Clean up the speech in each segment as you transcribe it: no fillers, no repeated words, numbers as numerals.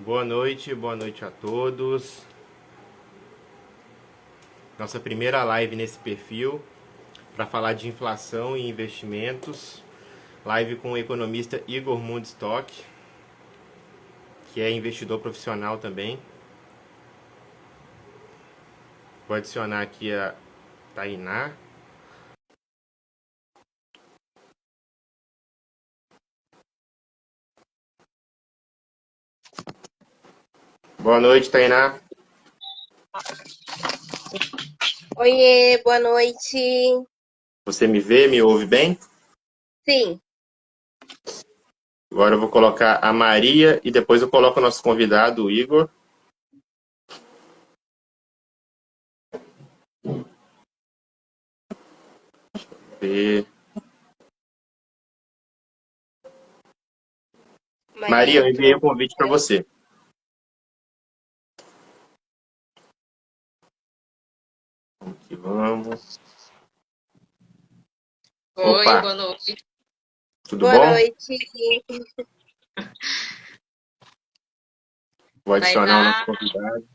Boa noite a todos. Nossa primeira live nesse perfil para falar de inflação e investimentos. Live com o economista Igor Mundstock, que é investidor profissional também. Vou adicionar aqui a Tainá. Boa noite, Tainá. Oiê, boa noite. Você me vê, me ouve bem? Sim. Agora eu vou colocar a Maria e depois eu coloco o nosso convidado, o Igor. Ver. Maria, eu enviei o convite para você. Aqui vamos. Oi, Opa, boa noite. tudo Boa bom? noite. Vou adicionar o nosso Tainá, convidado.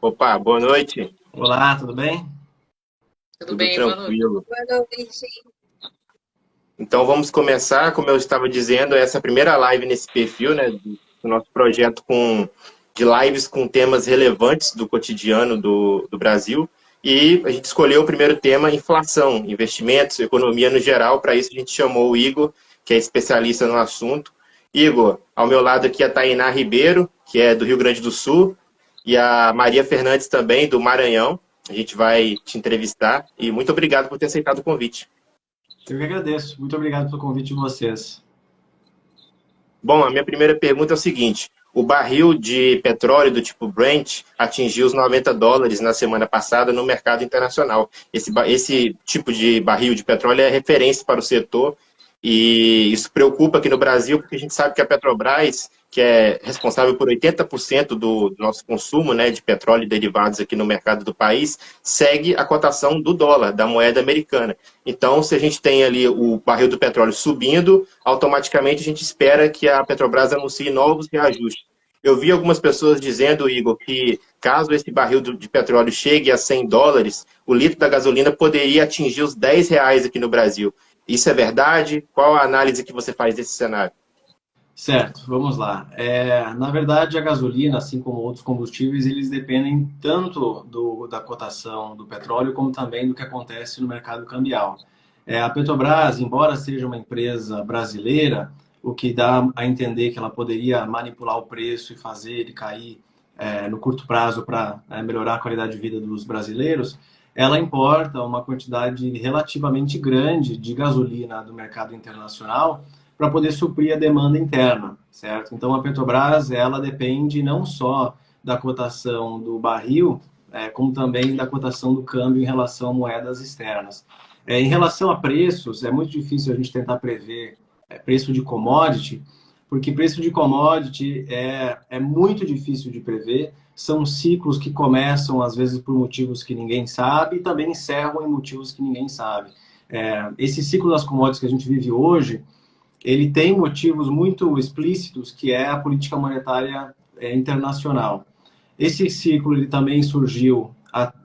Opa, boa noite. Olá, tudo bem? tudo Tudo bem? Boa noite. tranquilo. Boa noite. Então vamos começar, como eu estava dizendo, essa primeira live nesse perfil, né, do nosso projeto de lives com temas relevantes do cotidiano do Brasil. E a gente escolheu o primeiro tema, inflação, investimentos, economia no geral. Para isso a gente chamou o Igor, que é especialista no assunto. Igor, ao meu lado aqui a Tainá Ribeiro, que é do Rio Grande do Sul, e a Maria Fernandes também, do Maranhão. A gente vai te entrevistar e muito obrigado por ter aceitado o convite. Eu que agradeço. Muito obrigado pelo convite de vocês. Bom, a minha primeira pergunta é o seguinte: o barril de petróleo do tipo Brent atingiu os US$ 90 na semana passada no mercado internacional. Esse tipo de barril de petróleo é referência para o setor e isso preocupa aqui no Brasil, porque a gente sabe que a Petrobras, que é responsável por 80% do nosso consumo, né, de petróleo e derivados aqui no mercado do país, segue a cotação do dólar, da moeda americana. Então, se a gente tem ali o barril do petróleo subindo, automaticamente a gente espera que a Petrobras anuncie novos reajustes. Eu vi algumas pessoas dizendo, Igor, que caso esse barril de petróleo chegue a US$ 100, o litro da gasolina poderia atingir os R$ 10 aqui no Brasil. Isso é verdade? Qual a análise que você faz desse cenário? Certo, vamos lá. Na verdade, a gasolina, assim como outros combustíveis, eles dependem tanto da cotação do petróleo, como também do que acontece no mercado cambial. A Petrobras, embora seja uma empresa brasileira, o que dá a entender que ela poderia manipular o preço e fazer ele cair no curto prazo para melhorar a qualidade de vida dos brasileiros, ela importa uma quantidade relativamente grande de gasolina do mercado internacional para poder suprir a demanda interna, certo? Então a Petrobras, ela depende não só da cotação do barril, como também da cotação do câmbio em relação a moedas externas. Em relação a preços, é muito difícil a gente tentar prever preço de commodity, porque preço de commodity é muito difícil de prever, são ciclos que começam, às vezes, por motivos que ninguém sabe e também encerram em motivos que ninguém sabe. Esse ciclo das commodities que a gente vive hoje, ele tem motivos muito explícitos, que é a política monetária internacional. Esse ciclo ele também surgiu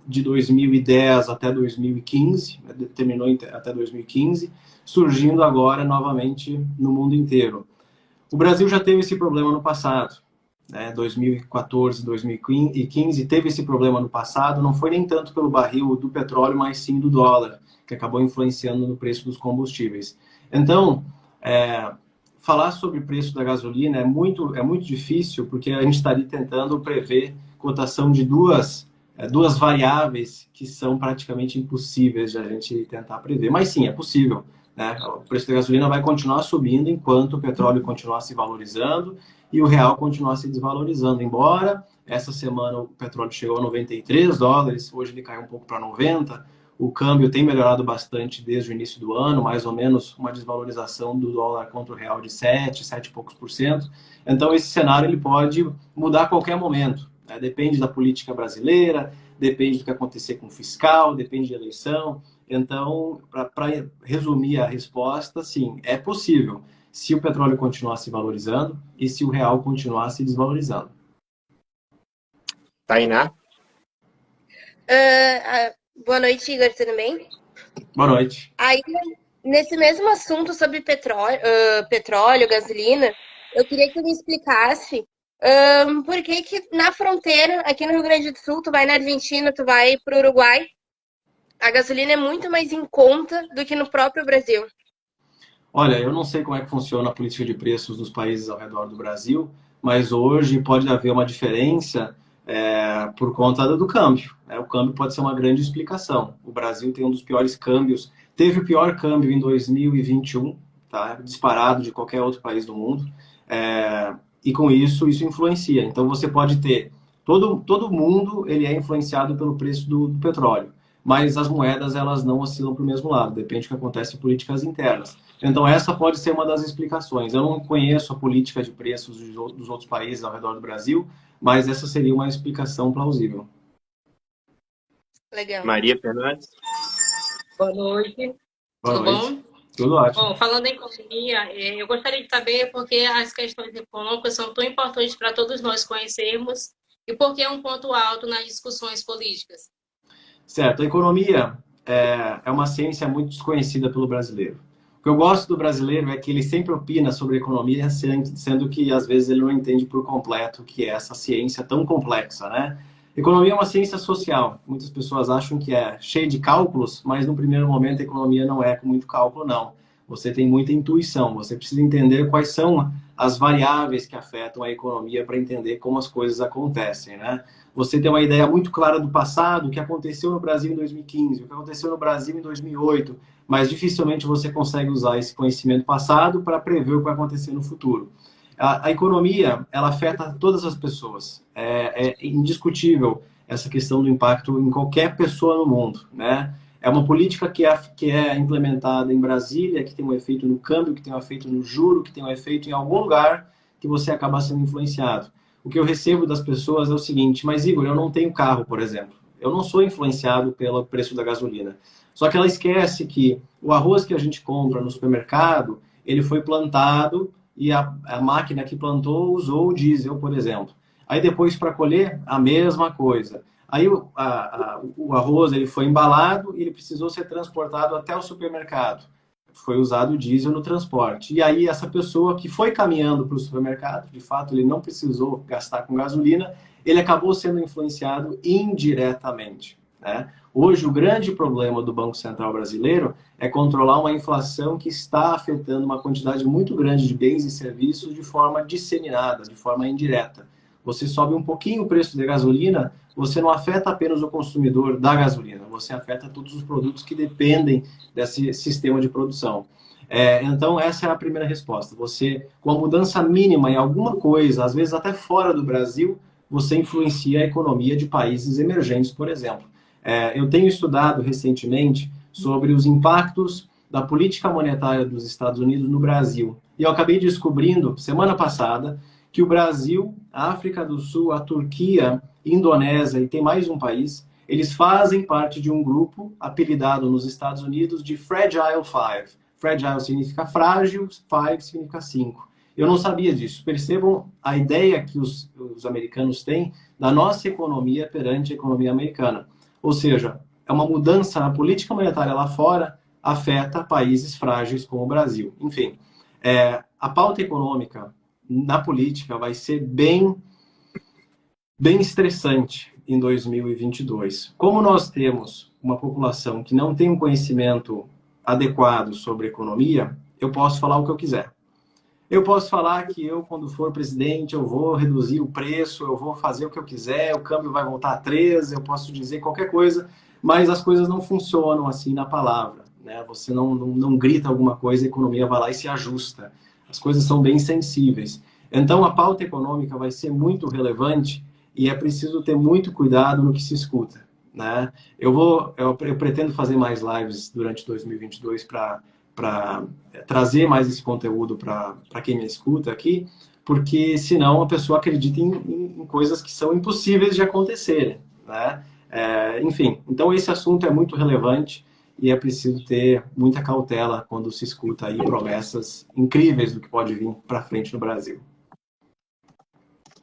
de 2010 até 2015, terminou até 2015, surgindo agora novamente no mundo inteiro. O Brasil já teve esse problema no passado, 2014, 2015, teve esse problema no passado, não foi nem tanto pelo barril do petróleo, mas sim do dólar, que acabou influenciando no preço dos combustíveis. Então, falar sobre o preço da gasolina é muito difícil, porque a gente está ali tentando prever cotação de duas variáveis que são praticamente impossíveis de a gente tentar prever. Mas sim, é possível. Né? O preço da gasolina vai continuar subindo enquanto o petróleo continuar se valorizando e o real continuar se desvalorizando. Embora essa semana o petróleo chegou a US$ 93, hoje ele caiu um pouco para 90. O câmbio tem melhorado bastante desde o início do ano, mais ou menos uma desvalorização do dólar contra o real de 7 e poucos por cento. Então esse cenário ele pode mudar a qualquer momento. Depende da política brasileira, depende do que acontecer com o fiscal, depende da eleição. Então, para resumir a resposta, sim, é possível, se o petróleo continuar se valorizando e se o real continuar se desvalorizando. Tainá? Boa noite, Igor, tudo bem? Boa noite. Aí, nesse mesmo assunto sobre petróleo, gasolina, eu queria que tu me explicasse por que que na fronteira, aqui no Rio Grande do Sul, tu vai na Argentina, tu vai para o Uruguai, a gasolina é muito mais em conta do que no próprio Brasil. Olha, eu não sei como é que funciona a política de preços dos países ao redor do Brasil, mas hoje pode haver uma diferença por conta do câmbio, né? O câmbio pode ser uma grande explicação. O Brasil tem um dos piores câmbios, teve o pior câmbio em 2021, tá? Disparado de qualquer outro país do mundo, e com isso influencia. Então você pode ter todo mundo ele é influenciado pelo preço do petróleo, mas as moedas elas não oscilam para o mesmo lado, depende do que acontece em políticas internas. Então, essa pode ser uma das explicações. Eu não conheço a política de preços dos outros países ao redor do Brasil, mas essa seria uma explicação plausível. Legal. Maria Fernandes? Boa noite. Boa Tudo noite. bom? Tudo ótimo. Bom, falando em economia, eu gostaria de saber por que as questões econômicas são tão importantes para todos nós conhecermos e por que é um ponto alto nas discussões políticas. Certo. A economia é uma ciência muito desconhecida pelo brasileiro. O que eu gosto do brasileiro é que ele sempre opina sobre economia, sendo que às vezes ele não entende por completo o que é essa ciência tão complexa, né? Economia é uma ciência social. Muitas pessoas acham que é cheia de cálculos, mas no primeiro momento a economia não é com muito cálculo, não. Você tem muita intuição, você precisa entender quais são as variáveis que afetam a economia para entender como as coisas acontecem, né? Você tem uma ideia muito clara do passado, o que aconteceu no Brasil em 2015, o que aconteceu no Brasil em 2008, mas dificilmente você consegue usar esse conhecimento passado para prever o que vai acontecer no futuro. A economia, ela afeta todas as pessoas. É indiscutível essa questão do impacto em qualquer pessoa no mundo, né? É uma política que é implementada em Brasília, que tem um efeito no câmbio, que tem um efeito no juro, que tem um efeito em algum lugar que você acaba sendo influenciado. O que eu recebo das pessoas é o seguinte: mas Igor, eu não tenho carro, por exemplo. Eu não sou influenciado pelo preço da gasolina. Só que ela esquece que o arroz que a gente compra no supermercado, ele foi plantado e a máquina que plantou usou o diesel, por exemplo. Aí depois, para colher, a mesma coisa. Aí o arroz ele foi embalado e ele precisou ser transportado até o supermercado. Foi usado o diesel no transporte. E aí essa pessoa que foi caminhando para o supermercado, de fato ele não precisou gastar com gasolina, ele acabou sendo influenciado indiretamente, né? Hoje o grande problema do Banco Central brasileiro é controlar uma inflação que está afetando uma quantidade muito grande de bens e serviços de forma disseminada, de forma indireta. Você sobe um pouquinho o preço da gasolina, você não afeta apenas o consumidor da gasolina, você afeta todos os produtos que dependem desse sistema de produção. Então, essa é a primeira resposta. Você, com a mudança mínima em alguma coisa, às vezes até fora do Brasil, você influencia a economia de países emergentes, por exemplo. Eu tenho estudado recentemente sobre os impactos da política monetária dos Estados Unidos no Brasil. E eu acabei descobrindo, semana passada, que o Brasil, a África do Sul, a Turquia, Indonésia e tem mais um país, eles fazem parte de um grupo apelidado nos Estados Unidos de Fragile Five. Fragile significa frágil, five significa 5. Eu não sabia disso. Percebam a ideia que os americanos têm da nossa economia perante a economia americana. Ou seja, é uma mudança na política monetária lá fora, afeta países frágeis como o Brasil. Enfim, a pauta econômica na política vai ser bem estressante em 2022. Como nós temos uma população que não tem um conhecimento adequado sobre economia, eu posso falar o que eu quiser. Eu posso falar que eu, quando for presidente, eu vou reduzir o preço, eu vou fazer o que eu quiser, o câmbio vai voltar a 13, eu posso dizer qualquer coisa, mas as coisas não funcionam assim na palavra, né? Você não grita alguma coisa, a economia vai lá e se ajusta. As coisas são bem sensíveis. Então, a pauta econômica vai ser muito relevante e é preciso ter muito cuidado no que se escuta, né? Eu pretendo fazer mais lives durante 2022 para trazer mais esse conteúdo para quem me escuta aqui, porque senão a pessoa acredita em coisas que são impossíveis de acontecerem, né? Enfim, então esse assunto é muito relevante e é preciso ter muita cautela quando se escuta aí promessas incríveis do que pode vir para frente no Brasil.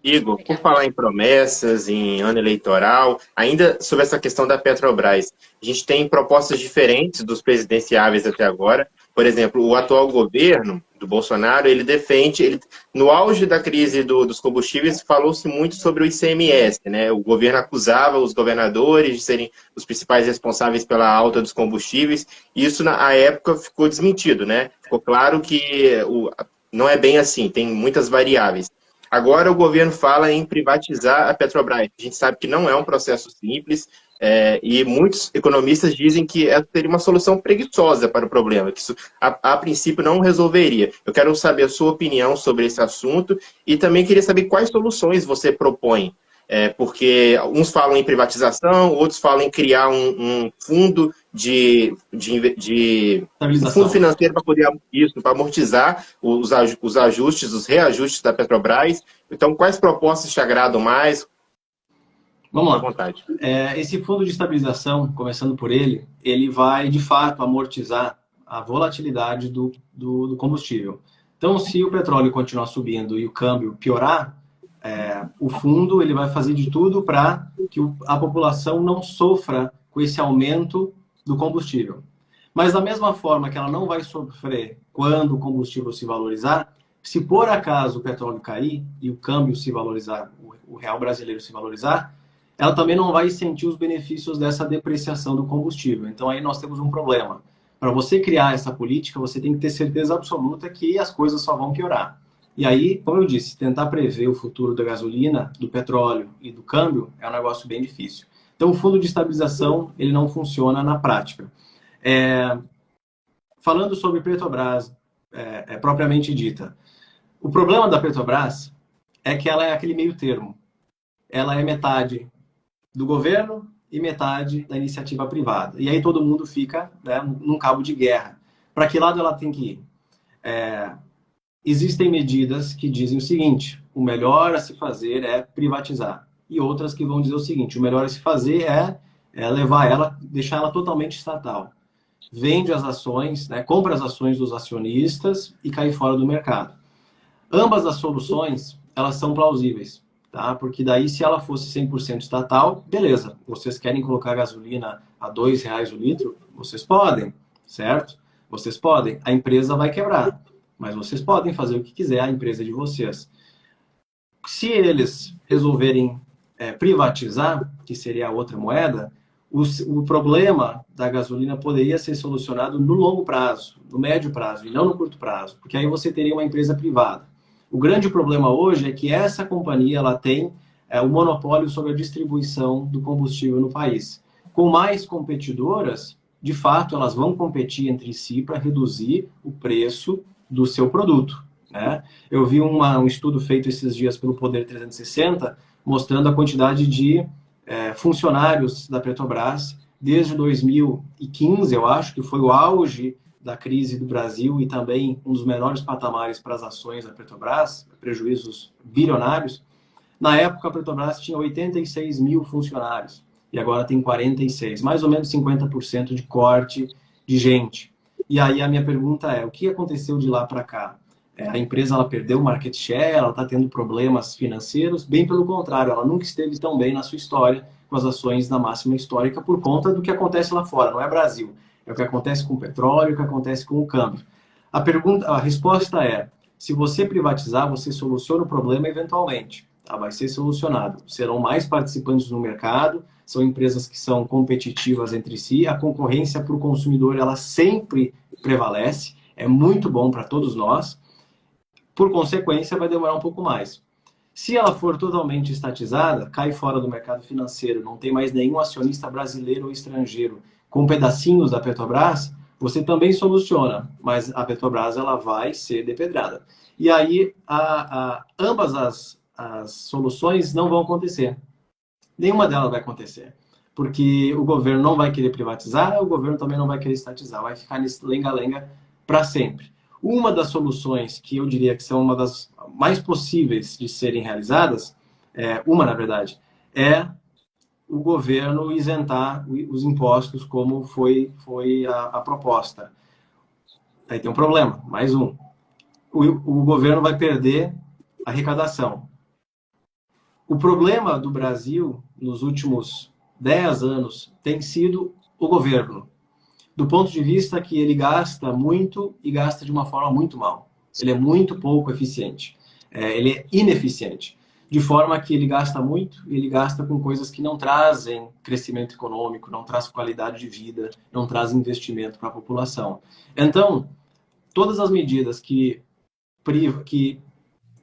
Igor, por falar em promessas, em ano eleitoral, ainda sobre essa questão da Petrobras, a gente tem propostas diferentes dos presidenciáveis até agora. Por exemplo, o atual governo do Bolsonaro, ele defende, no auge da crise dos combustíveis, falou-se muito sobre o ICMS, né? O governo acusava os governadores de serem os principais responsáveis pela alta dos combustíveis, e isso, na época, ficou desmentido, né? Ficou claro que não é bem assim, tem muitas variáveis. Agora o governo fala em privatizar a Petrobras. A gente sabe que não é um processo simples, e muitos economistas dizem que essa seria uma solução preguiçosa para o problema, que isso a princípio não resolveria. Eu quero saber a sua opinião sobre esse assunto e também queria saber quais soluções você propõe. Porque uns falam em privatização, outros falam em criar um fundo um fundo financeiro para poder isso, para amortizar os ajustes, os reajustes da Petrobras. Então, quais propostas te agradam mais? Vamos lá. À vontade. Esse fundo de estabilização, começando por ele vai, de fato, amortizar a volatilidade do combustível. Então, se o petróleo continuar subindo e o câmbio piorar, o fundo ele vai fazer de tudo para que a população não sofra com esse aumento do combustível. Mas da mesma forma que ela não vai sofrer quando o combustível se valorizar, se por acaso o petróleo cair e o câmbio se valorizar, o real brasileiro se valorizar, ela também não vai sentir os benefícios dessa depreciação do combustível. Então aí nós temos um problema. Para você criar essa política, você tem que ter certeza absoluta que as coisas só vão piorar. E aí, como eu disse, tentar prever o futuro da gasolina, do petróleo e do câmbio é um negócio bem difícil. Então, o fundo de estabilização, ele não funciona na prática. Falando sobre Petrobras, propriamente dita, o problema da Petrobras é que ela é aquele meio termo. Ela é metade do governo e metade da iniciativa privada. E aí todo mundo fica, né, num cabo de guerra. Para que lado ela tem que ir? Existem medidas que dizem o seguinte: o melhor a se fazer é privatizar. E outras que vão dizer o seguinte: o melhor a se fazer é levar ela, deixar ela totalmente estatal. Vende as ações, né, compra as ações dos acionistas e cai fora do mercado. Ambas as soluções, elas são plausíveis, tá? Porque daí, se ela fosse 100% estatal, beleza. Vocês querem colocar gasolina a R$2 o litro? Vocês podem, certo? Vocês podem. A empresa vai quebrar. Mas vocês podem fazer o que quiser, a empresa de vocês. Se eles resolverem privatizar, que seria a outra moeda, o problema da gasolina poderia ser solucionado no longo prazo, no médio prazo, e não no curto prazo, porque aí você teria uma empresa privada. O grande problema hoje é que essa companhia ela tem o monopólio sobre a distribuição do combustível no país. Com mais competidoras, de fato, elas vão competir entre si para reduzir o preço do seu produto, né? Eu vi um estudo feito esses dias pelo Poder 360, mostrando a quantidade de funcionários da Petrobras desde 2015, eu acho, que foi o auge da crise do Brasil e também um dos menores patamares para as ações da Petrobras, prejuízos bilionários. Na época, a Petrobras tinha 86 mil funcionários e agora tem 46, mais ou menos 50% de corte de gente. E aí a minha pergunta é, o que aconteceu de lá para cá? A empresa ela perdeu o market share, ela está tendo problemas financeiros? Bem pelo contrário, ela nunca esteve tão bem na sua história com as ações na máxima histórica por conta do que acontece lá fora, não é Brasil. É o que acontece com o petróleo, o que acontece com o câmbio. A resposta é, se você privatizar, você soluciona o problema eventualmente. Tá? Vai ser solucionado. Serão mais participantes no mercado, são empresas que são competitivas entre si, a concorrência para o consumidor ela sempre prevalece, é muito bom para todos nós, por consequência vai demorar um pouco mais. Se ela for totalmente estatizada, cai fora do mercado financeiro, não tem mais nenhum acionista brasileiro ou estrangeiro com pedacinhos da Petrobras, você também soluciona, mas a Petrobras ela vai ser depedrada. E aí ambas as soluções não vão acontecer. Nenhuma delas vai acontecer. Porque o governo não vai querer privatizar, o governo também não vai querer estatizar. Vai ficar nesse lenga-lenga para sempre. Uma das soluções que eu diria que são uma das mais possíveis de serem realizadas, na verdade, é o governo isentar os impostos como foi a proposta. Aí tem um problema, mais um. O governo vai perder a arrecadação. O problema do Brasil nos últimos 10 anos tem sido o governo, do ponto de vista que ele gasta muito e gasta de uma forma muito mal. Ele é muito pouco eficiente. Ele é ineficiente. De forma que ele gasta muito e ele gasta com coisas que não trazem crescimento econômico, não traz qualidade de vida, não traz investimento para a população. Então, todas as medidas que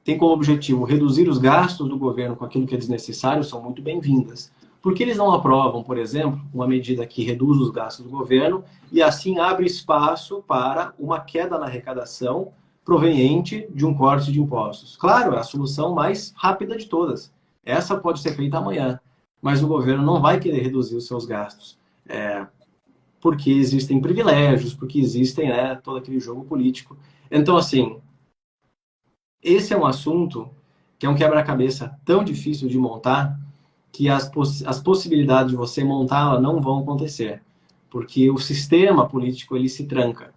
têm como objetivo reduzir os gastos do governo com aquilo que é desnecessário são muito bem-vindas. Por que eles não aprovam, por exemplo, uma medida que reduz os gastos do governo e assim abre espaço para uma queda na arrecadação proveniente de um corte de impostos? Claro, é a solução mais rápida de todas. Essa pode ser feita amanhã, mas o governo não vai querer reduzir os seus gastos. Porque existem privilégios, porque existem todo aquele jogo político. Então, assim, esse é um assunto que é um quebra-cabeça tão difícil de montar que as possibilidades de você montá-la não vão acontecer. Porque o sistema político, ele se tranca.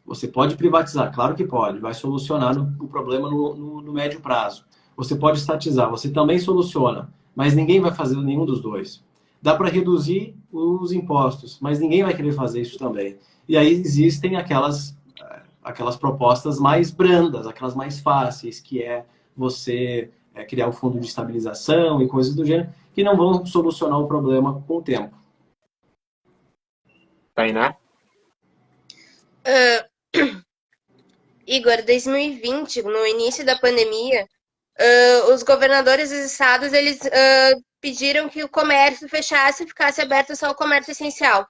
Você pode privatizar, claro que pode, vai solucionar o problema no médio prazo. Você pode estatizar, você também soluciona, mas ninguém vai fazer nenhum dos dois. Dá para reduzir os impostos, mas ninguém vai querer fazer isso também. E aí existem aquelas propostas mais brandas, aquelas mais fáceis, que é você criar um fundo de estabilização e coisas do gênero, que não vão solucionar o problema com o tempo. Tainá? Igor, 2020, no início da pandemia, os governadores dos estados, eles pediram que o comércio fechasse e ficasse aberto só o comércio essencial.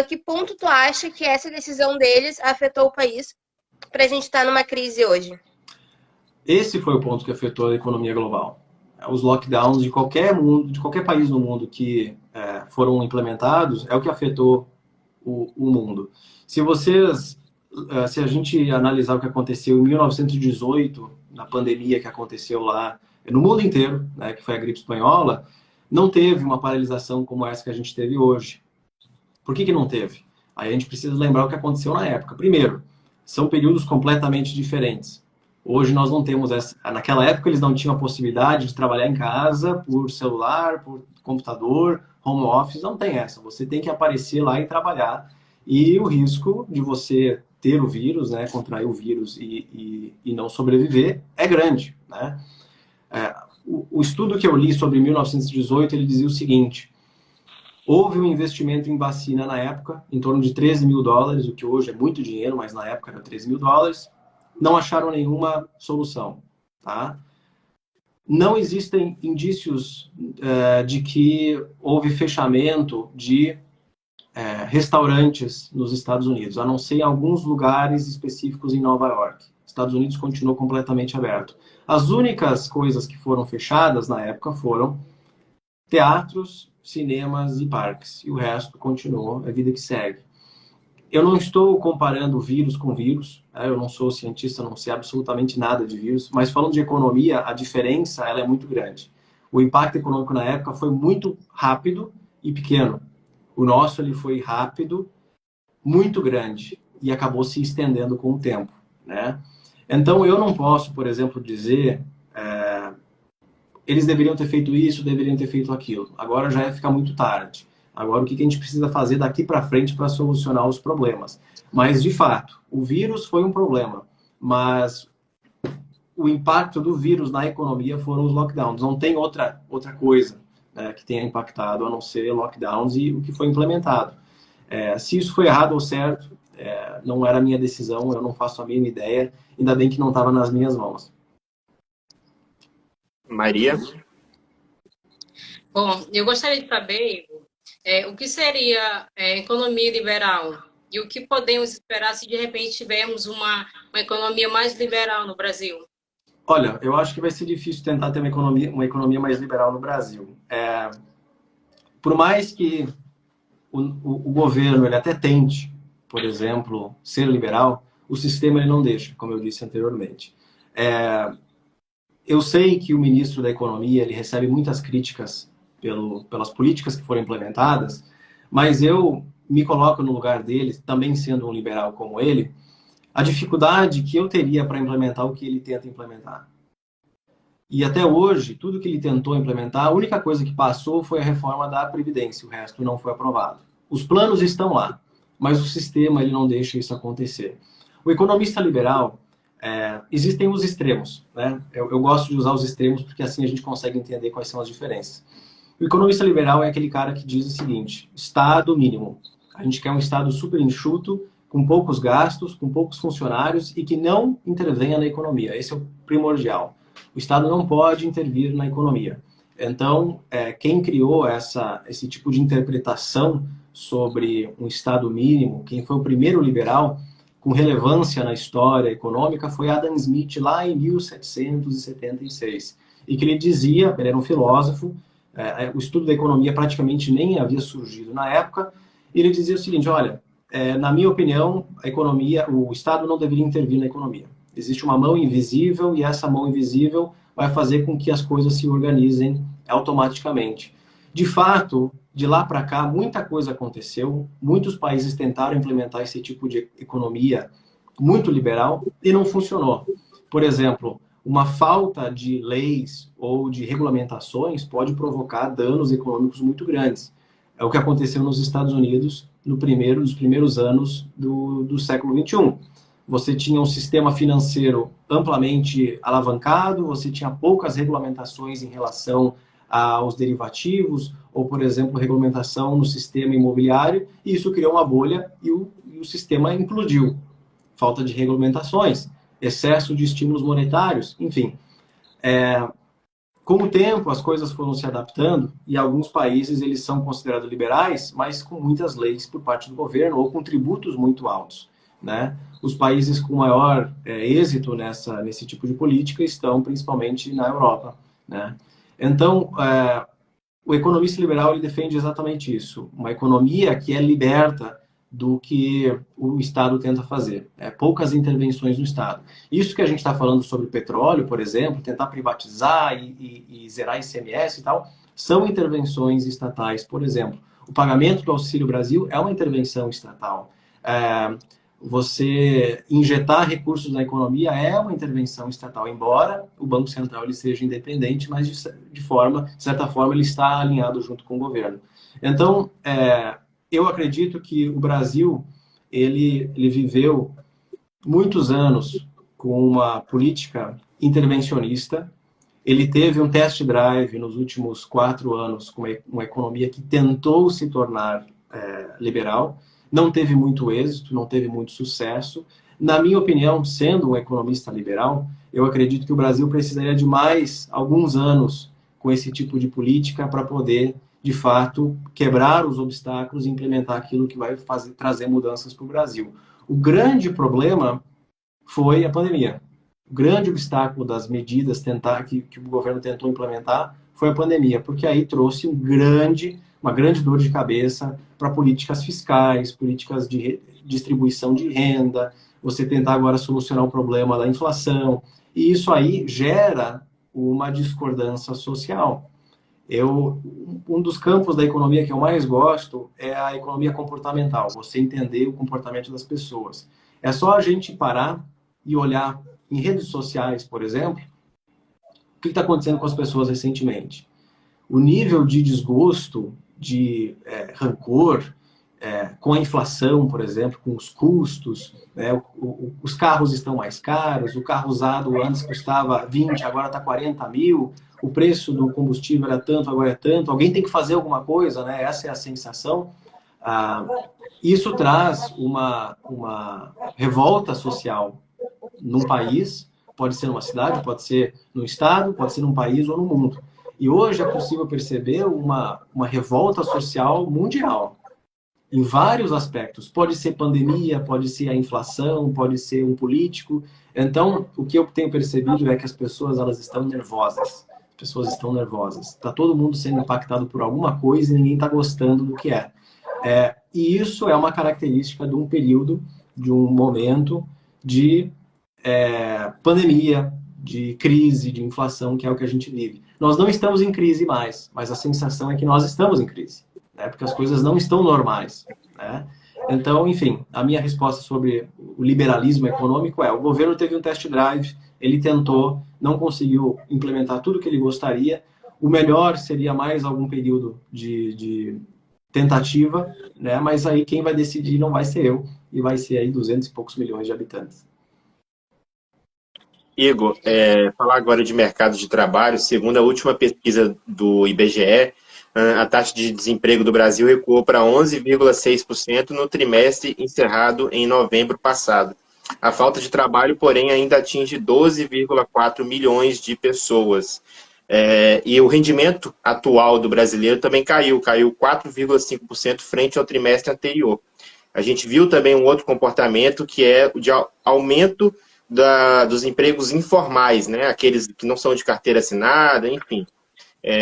Que ponto tu acha que essa decisão deles afetou o país para a gente estar numa crise hoje? Esse foi o ponto que afetou a economia global. Os lockdowns de qualquer país no mundo que foram implementados é o que afetou o mundo. Se a gente analisar o que aconteceu em 1918, na pandemia que aconteceu lá no mundo inteiro, que foi a gripe espanhola, não teve uma paralisação como essa que a gente teve hoje. Por que não teve? Aí a gente precisa lembrar o que aconteceu na época. Primeiro, são períodos completamente diferentes. Hoje nós não temos essa... Naquela época eles não tinham a possibilidade de trabalhar em casa por celular, por computador, home office, não tem essa. Você tem que aparecer lá e trabalhar. E o risco de você ter o vírus, contrair o vírus e não sobreviver é grande. O estudo que eu li sobre 1918, ele dizia o seguinte: houve um investimento em vacina na época, em torno de 13 mil dólares, o que hoje é muito dinheiro, mas na época era 13 mil dólares. Não acharam nenhuma solução. Não existem indícios de que houve fechamento de restaurantes nos Estados Unidos, a não ser em alguns lugares específicos em Nova York. Estados Unidos continuou completamente aberto. As únicas coisas que foram fechadas na época foram teatros, cinemas e parques. E o resto continuou, é a vida que segue. Eu não estou comparando vírus com vírus, eu não sou cientista, não sei absolutamente nada de vírus, mas falando de economia, a diferença ela é muito grande. O impacto econômico na época foi muito rápido e pequeno. O nosso ele foi rápido, muito grande, e acabou se estendendo com o tempo. Então eu não posso, por exemplo, dizer eles deveriam ter feito isso, deveriam ter feito aquilo. Agora já ia ficar muito tarde. Agora, o que a gente precisa fazer daqui para frente para solucionar os problemas? Mas, de fato, o vírus foi um problema, mas o impacto do vírus na economia foram os lockdowns. Não tem outra coisa que tenha impactado, a não ser lockdowns e o que foi implementado. Se isso foi errado ou certo, não era a minha decisão, eu não faço a mínima ideia, ainda bem que não estava nas minhas mãos. Maria? Bom, eu gostaria de saber o que seria economia liberal e o que podemos esperar se de repente tivermos uma economia mais liberal no Brasil. Olha, eu acho que vai ser difícil tentar ter uma economia mais liberal no Brasil. Por mais que o governo ele até tente, por exemplo, ser liberal, o sistema ele não deixa, como eu disse anteriormente. Eu sei que o ministro da Economia ele recebe muitas críticas pelas políticas que foram implementadas, mas eu me coloco no lugar dele, também sendo um liberal como ele, a dificuldade que eu teria para implementar o que ele tenta implementar. E até hoje, tudo que ele tentou implementar, a única coisa que passou foi a reforma da Previdência, o resto não foi aprovado. Os planos estão lá, mas o sistema ele não deixa isso acontecer. O economista liberal, existem os extremos, né? Eu gosto de usar os extremos porque assim a gente consegue entender quais são as diferenças. O economista liberal é aquele cara que diz o seguinte: Estado mínimo. A gente quer um Estado super enxuto, com poucos gastos, com poucos funcionários e que não intervenha na economia. Esse é o primordial. O Estado não pode intervir na economia. Então, quem criou esse tipo de interpretação sobre um Estado mínimo, quem foi o primeiro liberal com relevância na história econômica foi Adam Smith, lá em 1776. E que ele dizia, ele era um filósofo, o estudo da economia praticamente nem havia surgido na época, e ele dizia o seguinte: olha, na minha opinião, a economia, o Estado não deveria intervir na economia. Existe uma mão invisível e essa mão invisível vai fazer com que as coisas se organizem automaticamente. De fato, de lá para cá, muita coisa aconteceu. Muitos países tentaram implementar esse tipo de economia muito liberal e não funcionou. Por exemplo, uma falta de leis ou de regulamentações pode provocar danos econômicos muito grandes. É o que aconteceu nos Estados Unidos nos primeiros anos do século XXI. Você tinha um sistema financeiro amplamente alavancado, você tinha poucas regulamentações em relação aos derivativos, ou, por exemplo, regulamentação no sistema imobiliário, e isso criou uma bolha e o sistema implodiu. Falta de regulamentações, excesso de estímulos monetários, enfim. Com o tempo, as coisas foram se adaptando e alguns países eles são considerados liberais, mas com muitas leis por parte do governo ou com tributos muito altos, né? Os países com maior êxito nesse tipo de política estão principalmente na Europa, né? Então, o economista liberal ele defende exatamente isso, uma economia que é liberta do que o Estado tenta fazer. Poucas intervenções no Estado. Isso que a gente está falando sobre petróleo, por exemplo, tentar privatizar e zerar ICMS e tal, são intervenções estatais. Por exemplo, o pagamento do Auxílio Brasil é uma intervenção estatal. Você injetar recursos na economia é uma intervenção estatal, embora o Banco Central ele seja independente, mas de certa forma ele está alinhado junto com o governo. Então, eu acredito que o Brasil ele viveu muitos anos com uma política intervencionista. Ele teve um test drive nos últimos 4 anos com uma economia que tentou se tornar liberal. Não teve muito êxito, não teve muito sucesso. Na minha opinião, sendo um economista liberal, eu acredito que o Brasil precisaria de mais alguns anos com esse tipo de política para poder, de fato, quebrar os obstáculos e implementar aquilo que vai trazer mudanças para o Brasil. O grande problema foi a pandemia. O grande obstáculo das medidas que o governo tentou implementar foi a pandemia, porque aí trouxe uma grande dor de cabeça para políticas fiscais, políticas de distribuição de renda, você tentar agora solucionar o problema da inflação, e isso aí gera uma discordância social. Um dos campos da economia que eu mais gosto é a economia comportamental, você entender o comportamento das pessoas. É só a gente parar e olhar em redes sociais, por exemplo, o que está acontecendo com as pessoas recentemente. O nível de desgosto, de rancor, com a inflação, por exemplo, com os custos, os carros estão mais caros, o carro usado antes custava 20, agora está 40 mil, o preço do combustível era tanto, agora é tanto, alguém tem que fazer alguma coisa, né? Essa é a sensação. Isso traz uma revolta social num país, pode ser numa cidade, pode ser num estado, pode ser num país ou no mundo. E hoje é possível perceber uma revolta social mundial, em vários aspectos. Pode ser pandemia, pode ser a inflação, pode ser um político. Então, o que eu tenho percebido é que as pessoas elas estão nervosas. As pessoas estão nervosas. Está todo mundo sendo impactado por alguma coisa e ninguém está gostando do que é. E isso é uma característica de um período, de um momento de pandemia, de crise, de inflação, que é o que a gente vive. Nós não estamos em crise mais, mas a sensação é que nós estamos em crise, né? Porque as coisas não estão normais, né? Então, enfim, a minha resposta sobre o liberalismo econômico é: o governo teve um test drive, ele tentou, não conseguiu implementar tudo que ele gostaria. O melhor seria mais algum período de tentativa, né? Mas aí quem vai decidir não vai ser eu, e vai ser aí 200 e poucos milhões de habitantes. Igor, falar agora de mercado de trabalho. Segundo a última pesquisa do IBGE, a taxa de desemprego do Brasil recuou para 11,6% no trimestre encerrado em novembro passado. A falta de trabalho, porém, ainda atinge 12,4 milhões de pessoas. E o rendimento atual do brasileiro também caiu 4,5% frente ao trimestre anterior. A gente viu também um outro comportamento, que é o de aumento dos empregos informais, né? Aqueles que não são de carteira assinada, enfim.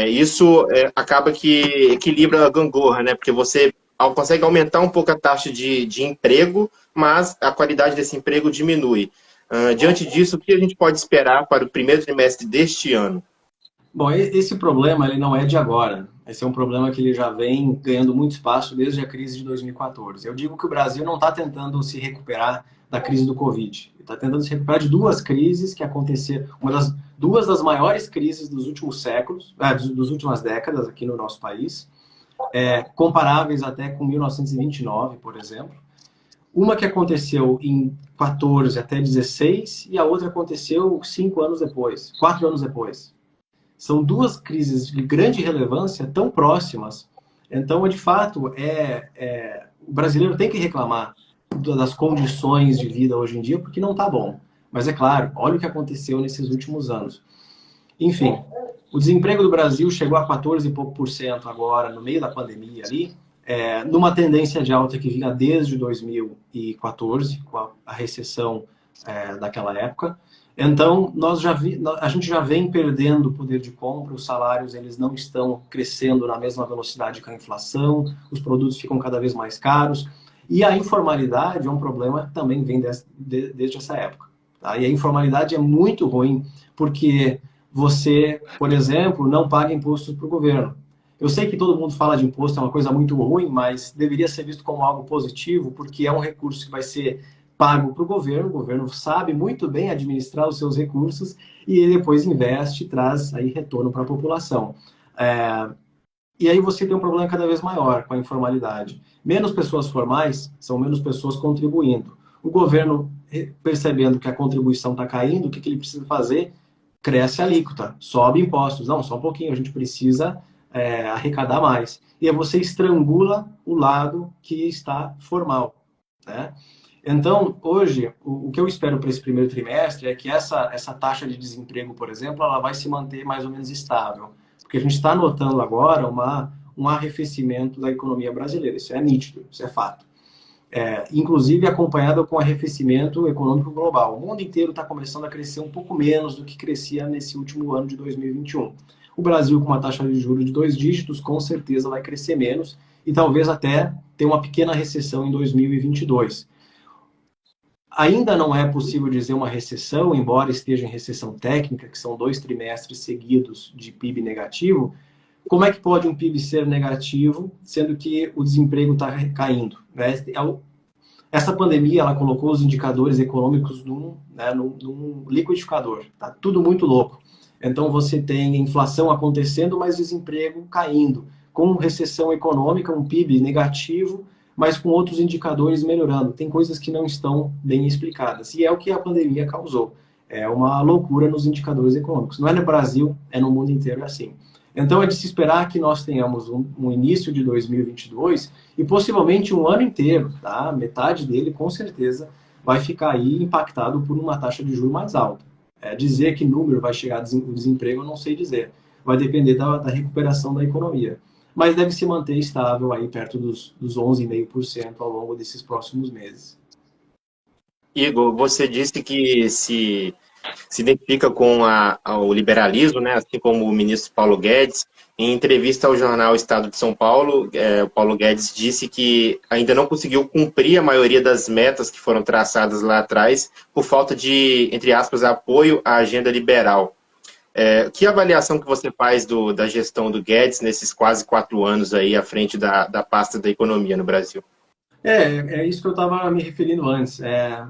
Isso acaba que equilibra a gangorra, né? Porque você consegue aumentar um pouco a taxa de emprego, mas a qualidade desse emprego diminui. Diante disso, o que a gente pode esperar para o primeiro trimestre deste ano? Bom, esse problema ele não é de agora. Esse é um problema que ele já vem ganhando muito espaço desde a crise de 2014. Eu digo que o Brasil não está tentando se recuperar da crise do Covid. Ele está tentando se recuperar de duas crises que aconteceram, duas das maiores crises dos últimos séculos, das últimas décadas aqui no nosso país, comparáveis até com 1929, por exemplo. Uma que aconteceu em 14 até 16 e a outra aconteceu 5 anos depois, 4 anos depois. São duas crises de grande relevância, tão próximas. Então, de fato, o brasileiro tem que reclamar das condições de vida hoje em dia, porque não está bom. Mas é claro, olha o que aconteceu nesses últimos anos. Enfim, o desemprego do Brasil chegou a 14 e pouco por cento agora, no meio da pandemia ali, numa tendência de alta que vinha desde 2014, com a recessão daquela época. Então, a gente já vem perdendo o poder de compra, os salários eles não estão crescendo na mesma velocidade que a inflação, os produtos ficam cada vez mais caros, e a informalidade é um problema que também vem desde essa época. Tá? E a informalidade é muito ruim, porque você, por exemplo, não paga impostos para o governo. Eu sei que todo mundo fala de imposto, é uma coisa muito ruim, mas deveria ser visto como algo positivo, porque é um recurso que vai ser pago para o governo sabe muito bem administrar os seus recursos e ele depois investe e traz aí retorno para a população. E aí você tem um problema cada vez maior com a informalidade. Menos pessoas formais são menos pessoas contribuindo. O governo, percebendo que a contribuição está caindo, o que ele precisa fazer? Cresce a alíquota, sobe impostos. Não, só um pouquinho, a gente precisa arrecadar mais. E aí você estrangula o lado que está formal, né? Então, hoje, o que eu espero para esse primeiro trimestre é que essa taxa de desemprego, por exemplo, ela vai se manter mais ou menos estável. Porque a gente está notando agora um arrefecimento da economia brasileira. Isso é nítido, isso é fato. Inclusive acompanhado com o arrefecimento econômico global. O mundo inteiro está começando a crescer um pouco menos do que crescia nesse último ano de 2021. O Brasil, com uma taxa de juros de 2 dígitos, com certeza vai crescer menos e talvez até ter uma pequena recessão em 2022. Ainda não é possível dizer uma recessão, embora esteja em recessão técnica, que são 2 trimestres seguidos de PIB negativo. Como é que pode um PIB ser negativo, sendo que o desemprego está caindo, né? Essa pandemia ela colocou os indicadores econômicos num liquidificador. Está tudo muito louco. Então você tem inflação acontecendo, mas desemprego caindo, com recessão econômica, um PIB negativo, mas com outros indicadores melhorando. Tem coisas que não estão bem explicadas. E é o que a pandemia causou. É uma loucura nos indicadores econômicos. Não é no Brasil, é no mundo inteiro assim. Então é de se esperar que nós tenhamos um início de 2022 e possivelmente um ano inteiro, tá? Metade dele, com certeza, vai ficar aí impactado por uma taxa de juros mais alta. Dizer que número vai chegar o desemprego, eu não sei dizer. Vai depender da recuperação da economia. Mas deve se manter estável aí perto dos 11,5% ao longo desses próximos meses. Igor, você disse que se se identifica com o liberalismo, né, assim como o ministro Paulo Guedes. Em entrevista ao jornal Estado de São Paulo, o Paulo Guedes disse que ainda não conseguiu cumprir a maioria das metas que foram traçadas lá atrás por falta de, entre aspas, apoio à agenda liberal. Que avaliação que você faz da gestão do Guedes nesses quase 4 anos aí à frente da pasta da economia no Brasil? É isso que eu estava me referindo antes.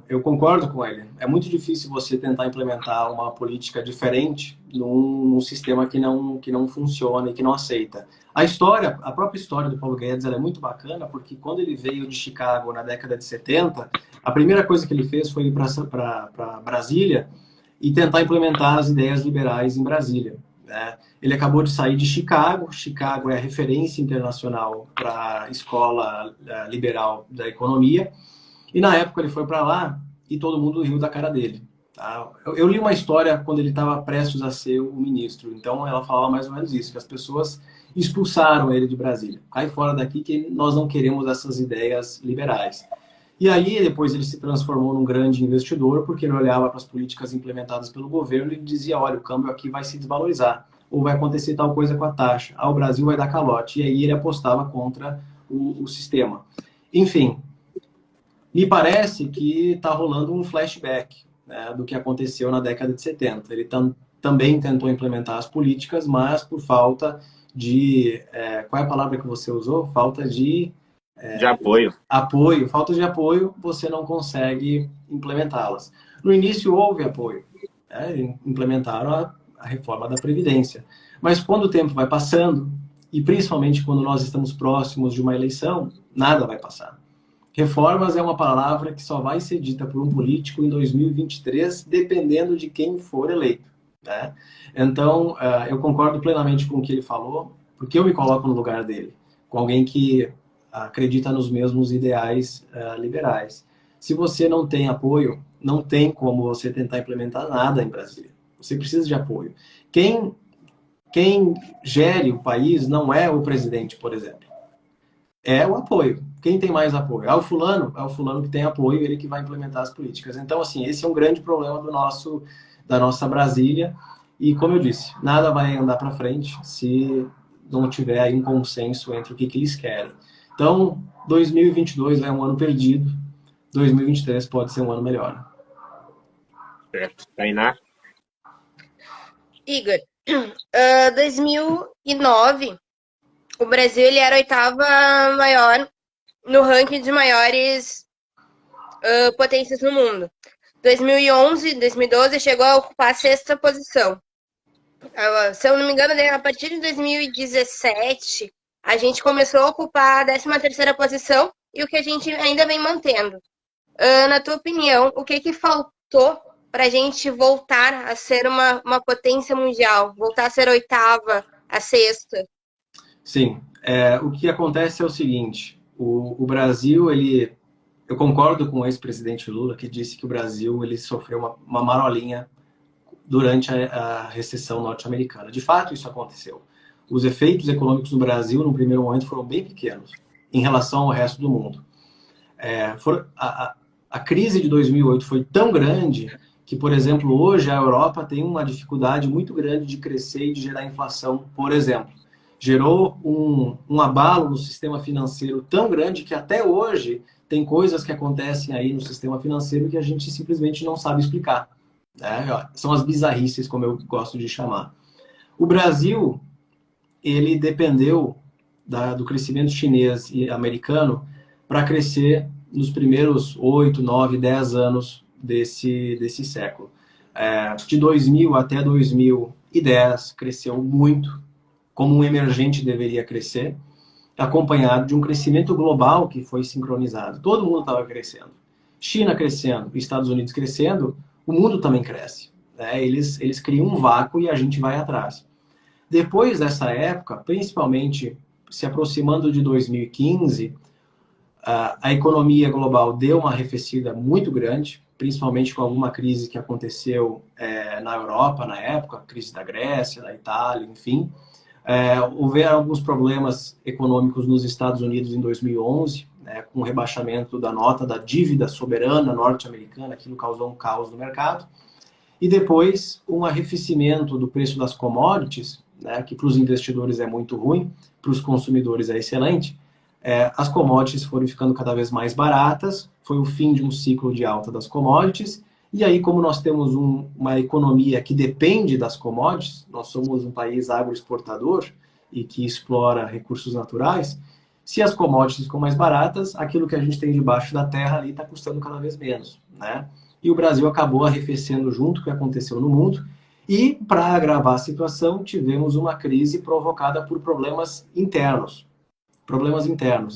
Eu concordo com ele. É muito difícil você tentar implementar uma política diferente num sistema que não funciona e que não aceita. A própria história do Paulo Guedes é muito bacana, porque quando ele veio de Chicago na década de 70, a primeira coisa que ele fez foi ir para Brasília e tentar implementar as ideias liberais em Brasília. Ele acabou de sair de Chicago. Chicago é a referência internacional para a escola liberal da economia. E na época ele foi para lá e todo mundo riu da cara dele. Tá? Eu li uma história quando ele estava prestes a ser o ministro. Então ela falava mais ou menos isso, que as pessoas expulsaram ele de Brasília. Cai fora daqui que nós não queremos essas ideias liberais. E aí, depois ele se transformou num grande investidor, porque ele olhava para as políticas implementadas pelo governo e dizia, olha, o câmbio aqui vai se desvalorizar, ou vai acontecer tal coisa com a taxa, o Brasil vai dar calote. E aí ele apostava contra o sistema. Enfim, me parece que está rolando um flashback, né, do que aconteceu na década de 70. Ele também tentou implementar as políticas, mas por falta de... qual é a palavra que você usou? Falta de... de apoio. Falta de apoio, você não consegue implementá-las. No início houve apoio, implementaram a reforma da Previdência. Mas quando o tempo vai passando, e principalmente quando nós estamos próximos de uma eleição, nada vai passar. Reformas é uma palavra que só vai ser dita por um político em 2023, dependendo de quem for eleito. Né? Então, eu concordo plenamente com o que ele falou, porque eu me coloco no lugar dele, com alguém que acredita nos mesmos ideais liberais. Se você não tem apoio, não tem como você tentar implementar nada em Brasília. Você precisa de apoio. Quem gere o país não é o presidente, por exemplo. É o apoio. Quem tem mais apoio? É o fulano que tem apoio, ele que vai implementar as políticas. Então, assim, esse é um grande problema da nossa Brasília. E, como eu disse, nada vai andar para frente se não tiver aí um consenso entre o que eles querem. Então, 2022 é um ano perdido, 2023 pode ser um ano melhor. Certo. Tainá? Igor, 2009, o Brasil ele era a 8ª maior no ranking de maiores potências no mundo. 2011, 2012 chegou a ocupar a 6ª posição. Se eu não me engano, a partir de 2017, a gente começou a ocupar a 13ª posição e o que a gente ainda vem mantendo. Na tua opinião, o que faltou para a gente voltar a ser uma potência mundial? Voltar a ser a 8ª, a 6ª? Sim. O que acontece é o seguinte. O Brasil, eu concordo com o ex-presidente Lula, que disse que o Brasil ele sofreu uma marolinha durante a recessão norte-americana. De fato, isso aconteceu. Os efeitos econômicos no Brasil, no primeiro momento, foram bem pequenos em relação ao resto do mundo. A crise de 2008 foi tão grande que, por exemplo, hoje a Europa tem uma dificuldade muito grande de crescer e de gerar inflação, por exemplo. Gerou um abalo no sistema financeiro tão grande que até hoje tem coisas que acontecem aí no sistema financeiro que a gente simplesmente não sabe explicar. São as bizarrices, como eu gosto de chamar. O Brasil, ele dependeu do crescimento chinês e americano para crescer nos primeiros 8, 9, 10 anos desse século. De 2000 até 2010, cresceu muito, como um emergente deveria crescer, acompanhado de um crescimento global que foi sincronizado. Todo mundo estava crescendo. China crescendo, Estados Unidos crescendo, o mundo também cresce. Eles criam um vácuo e a gente vai atrás. Depois dessa época, principalmente se aproximando de 2015, a economia global deu uma arrefecida muito grande, principalmente com alguma crise que aconteceu na Europa na época, crise da Grécia, da Itália, enfim. Houveram alguns problemas econômicos nos Estados Unidos em 2011, com o rebaixamento da nota da dívida soberana norte-americana, aquilo causou um caos no mercado. e depois um arrefecimento do preço das commodities, né, que para os investidores é muito ruim, para os consumidores é excelente. As commodities foram ficando cada vez mais baratas, foi o fim de um ciclo de alta das commodities, e aí, como nós temos uma economia que depende das commodities, nós somos um país agroexportador e que explora recursos naturais, se as commodities ficam mais baratas, aquilo que a gente tem debaixo da terra ali está custando cada vez menos, né? E o Brasil acabou arrefecendo junto com o que aconteceu no mundo, e para agravar a situação, tivemos uma crise provocada por problemas internos,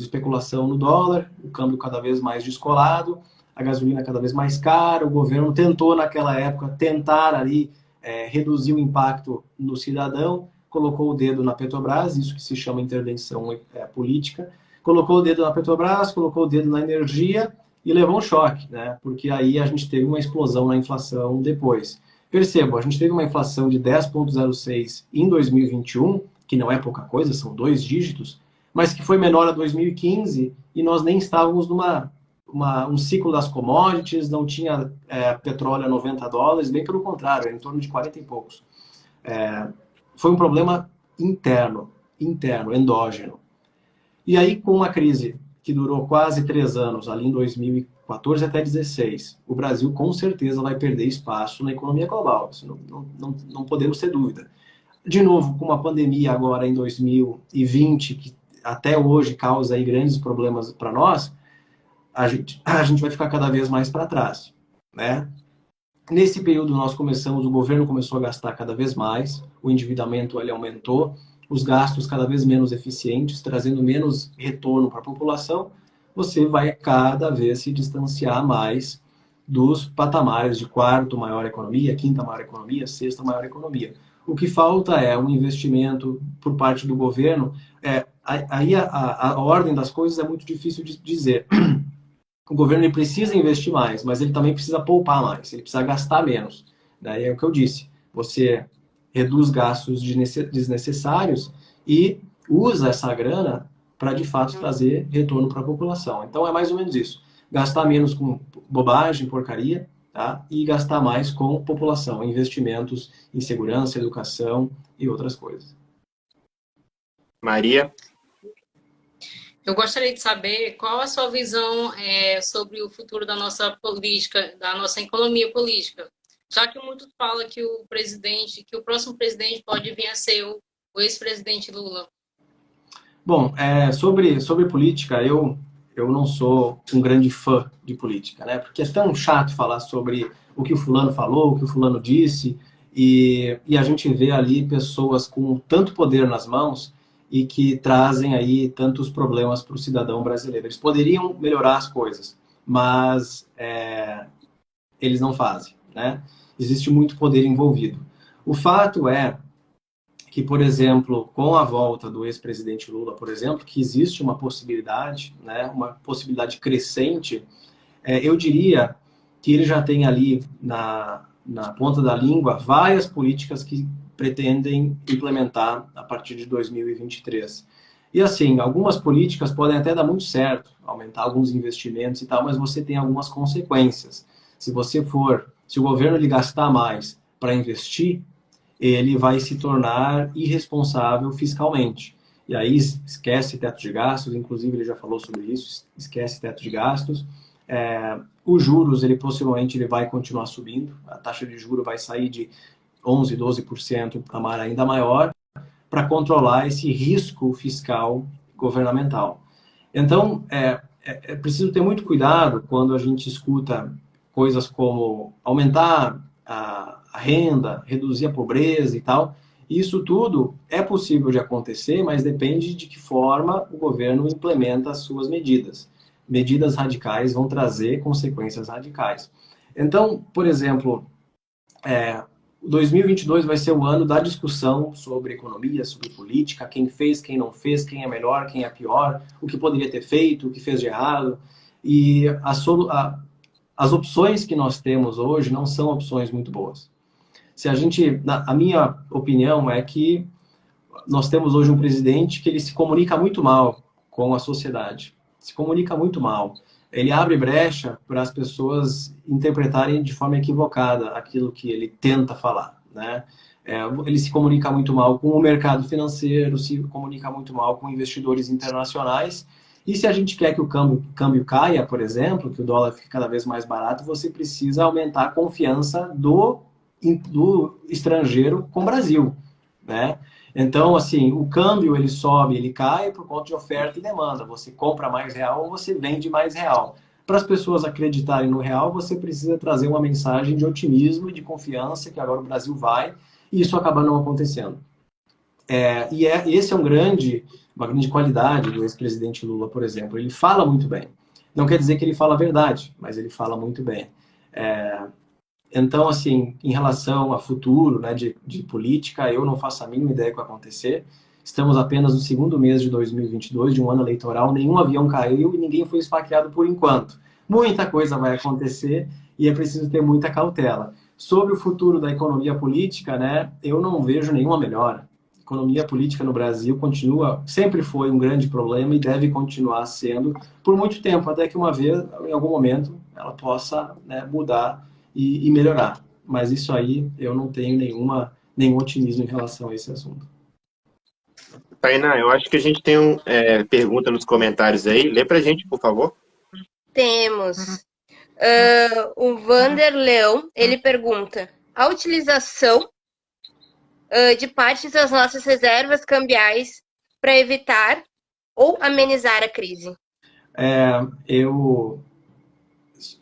especulação no dólar, o câmbio cada vez mais descolado, a gasolina cada vez mais cara, o governo tentou naquela época reduzir o impacto no cidadão, colocou o dedo na Petrobras, isso que se chama intervenção política, colocou o dedo na Petrobras, colocou o dedo na energia e levou um choque, né? Porque aí a gente teve uma explosão na inflação depois. Percebo, a gente teve uma inflação de 10,06 em 2021, que não é pouca coisa, são 2 dígitos, mas que foi menor a 2015 e nós nem estávamos um ciclo das commodities, não tinha petróleo a $90, bem pelo contrário, era em torno de 40 e poucos. Foi um problema interno, endógeno. E aí, com uma crise que durou quase 3 anos, ali em 2014 até 2016, o Brasil com certeza vai perder espaço na economia global, isso não podemos ter dúvida. De novo, com uma pandemia agora em 2020, que até hoje causa aí grandes problemas para nós, a gente vai ficar cada vez mais para trás, né? Nesse período o governo começou a gastar cada vez mais, o endividamento ele aumentou, os gastos cada vez menos eficientes, trazendo menos retorno para a população, você vai cada vez se distanciar mais dos patamares de 4ª maior economia, 5ª maior economia, 6ª maior economia. O que falta é um investimento por parte do governo. Aí a ordem das coisas é muito difícil de dizer. O governo ele precisa investir mais, mas ele também precisa poupar mais, ele precisa gastar menos. Daí é o que eu disse, você reduz gastos desnecessários e usa essa grana para, de fato, trazer retorno para a população. Então, é mais ou menos isso. Gastar menos com bobagem, porcaria, tá? E gastar mais com população, investimentos em segurança, educação e outras coisas. Maria? Eu gostaria de saber qual a sua visão sobre o futuro da nossa política, da nossa economia política, já que muitos falam que o próximo presidente pode vir a ser o ex-presidente Lula. Bom, sobre política, eu não sou um grande fã de política, né? Porque é tão chato falar sobre o que o fulano falou, o que o fulano disse, e a gente vê ali pessoas com tanto poder nas mãos e que trazem aí tantos problemas para o cidadão brasileiro. Eles poderiam melhorar as coisas, mas eles não fazem, né? Existe muito poder envolvido. O fato é que, por exemplo, com a volta do ex-presidente Lula, por exemplo, que existe uma possibilidade, né, uma possibilidade crescente, eu diria que ele já tem ali na ponta da língua várias políticas que pretendem implementar a partir de 2023. E assim, algumas políticas podem até dar muito certo, aumentar alguns investimentos e tal, mas você tem algumas consequências. Se o governo ele gastar mais para investir, ele vai se tornar irresponsável fiscalmente. E aí esquece teto de gastos, inclusive ele já falou sobre isso, esquece teto de gastos. Os juros, possivelmente ele vai continuar subindo, a taxa de juros vai sair de 11%, 12% para ainda maior, para controlar esse risco fiscal governamental. Então, é preciso ter muito cuidado quando a gente escuta coisas como aumentar a renda, reduzir a pobreza e tal. Isso tudo é possível de acontecer, mas depende de que forma o governo implementa as suas medidas. Medidas radicais vão trazer consequências radicais. Então, por exemplo, 2022 vai ser o ano da discussão sobre economia, sobre política, quem fez, quem não fez, quem é melhor, quem é pior, o que poderia ter feito, o que fez de errado. E as opções que nós temos hoje não são opções muito boas. A minha opinião é que nós temos hoje um presidente que ele se comunica muito mal com a sociedade. Se comunica muito mal. ele abre brecha para as pessoas interpretarem de forma equivocada aquilo que ele tenta falar, né? Ele se comunica muito mal com o mercado financeiro, se comunica muito mal com investidores internacionais. E se a gente quer que o câmbio caia, por exemplo, que o dólar fique cada vez mais barato, você precisa aumentar a confiança do estrangeiro com o Brasil, né? Então, assim, o câmbio ele sobe, ele cai por conta de oferta e demanda. Você compra mais real ou você vende mais real. Para as pessoas acreditarem no real, você precisa trazer uma mensagem de otimismo e de confiança que agora o Brasil vai, e isso acaba não acontecendo. Esse é uma grande qualidade do ex-presidente Lula, por exemplo. Ele fala muito bem. Não quer dizer que ele fala a verdade, mas ele fala muito bem. Então, assim, em relação a futuro, né, de política, eu não faço a mínima ideia do que vai acontecer. Estamos apenas no segundo mês de 2022, de um ano eleitoral, nenhum avião caiu e ninguém foi esfaqueado por enquanto. Muita coisa vai acontecer e é preciso ter muita cautela. Sobre o futuro da economia política, né, eu não vejo nenhuma melhora. A economia política no Brasil sempre foi um grande problema e deve continuar sendo por muito tempo, até que uma vez, em algum momento, ela possa, né, mudar e melhorar. Mas isso aí eu não tenho nenhum otimismo em relação a esse assunto. Tainá, eu acho que a gente tem uma pergunta nos comentários aí. Lê pra gente, por favor. Temos. O Vander Leão, ele pergunta: a utilização de partes das nossas reservas cambiais para evitar ou amenizar a crise?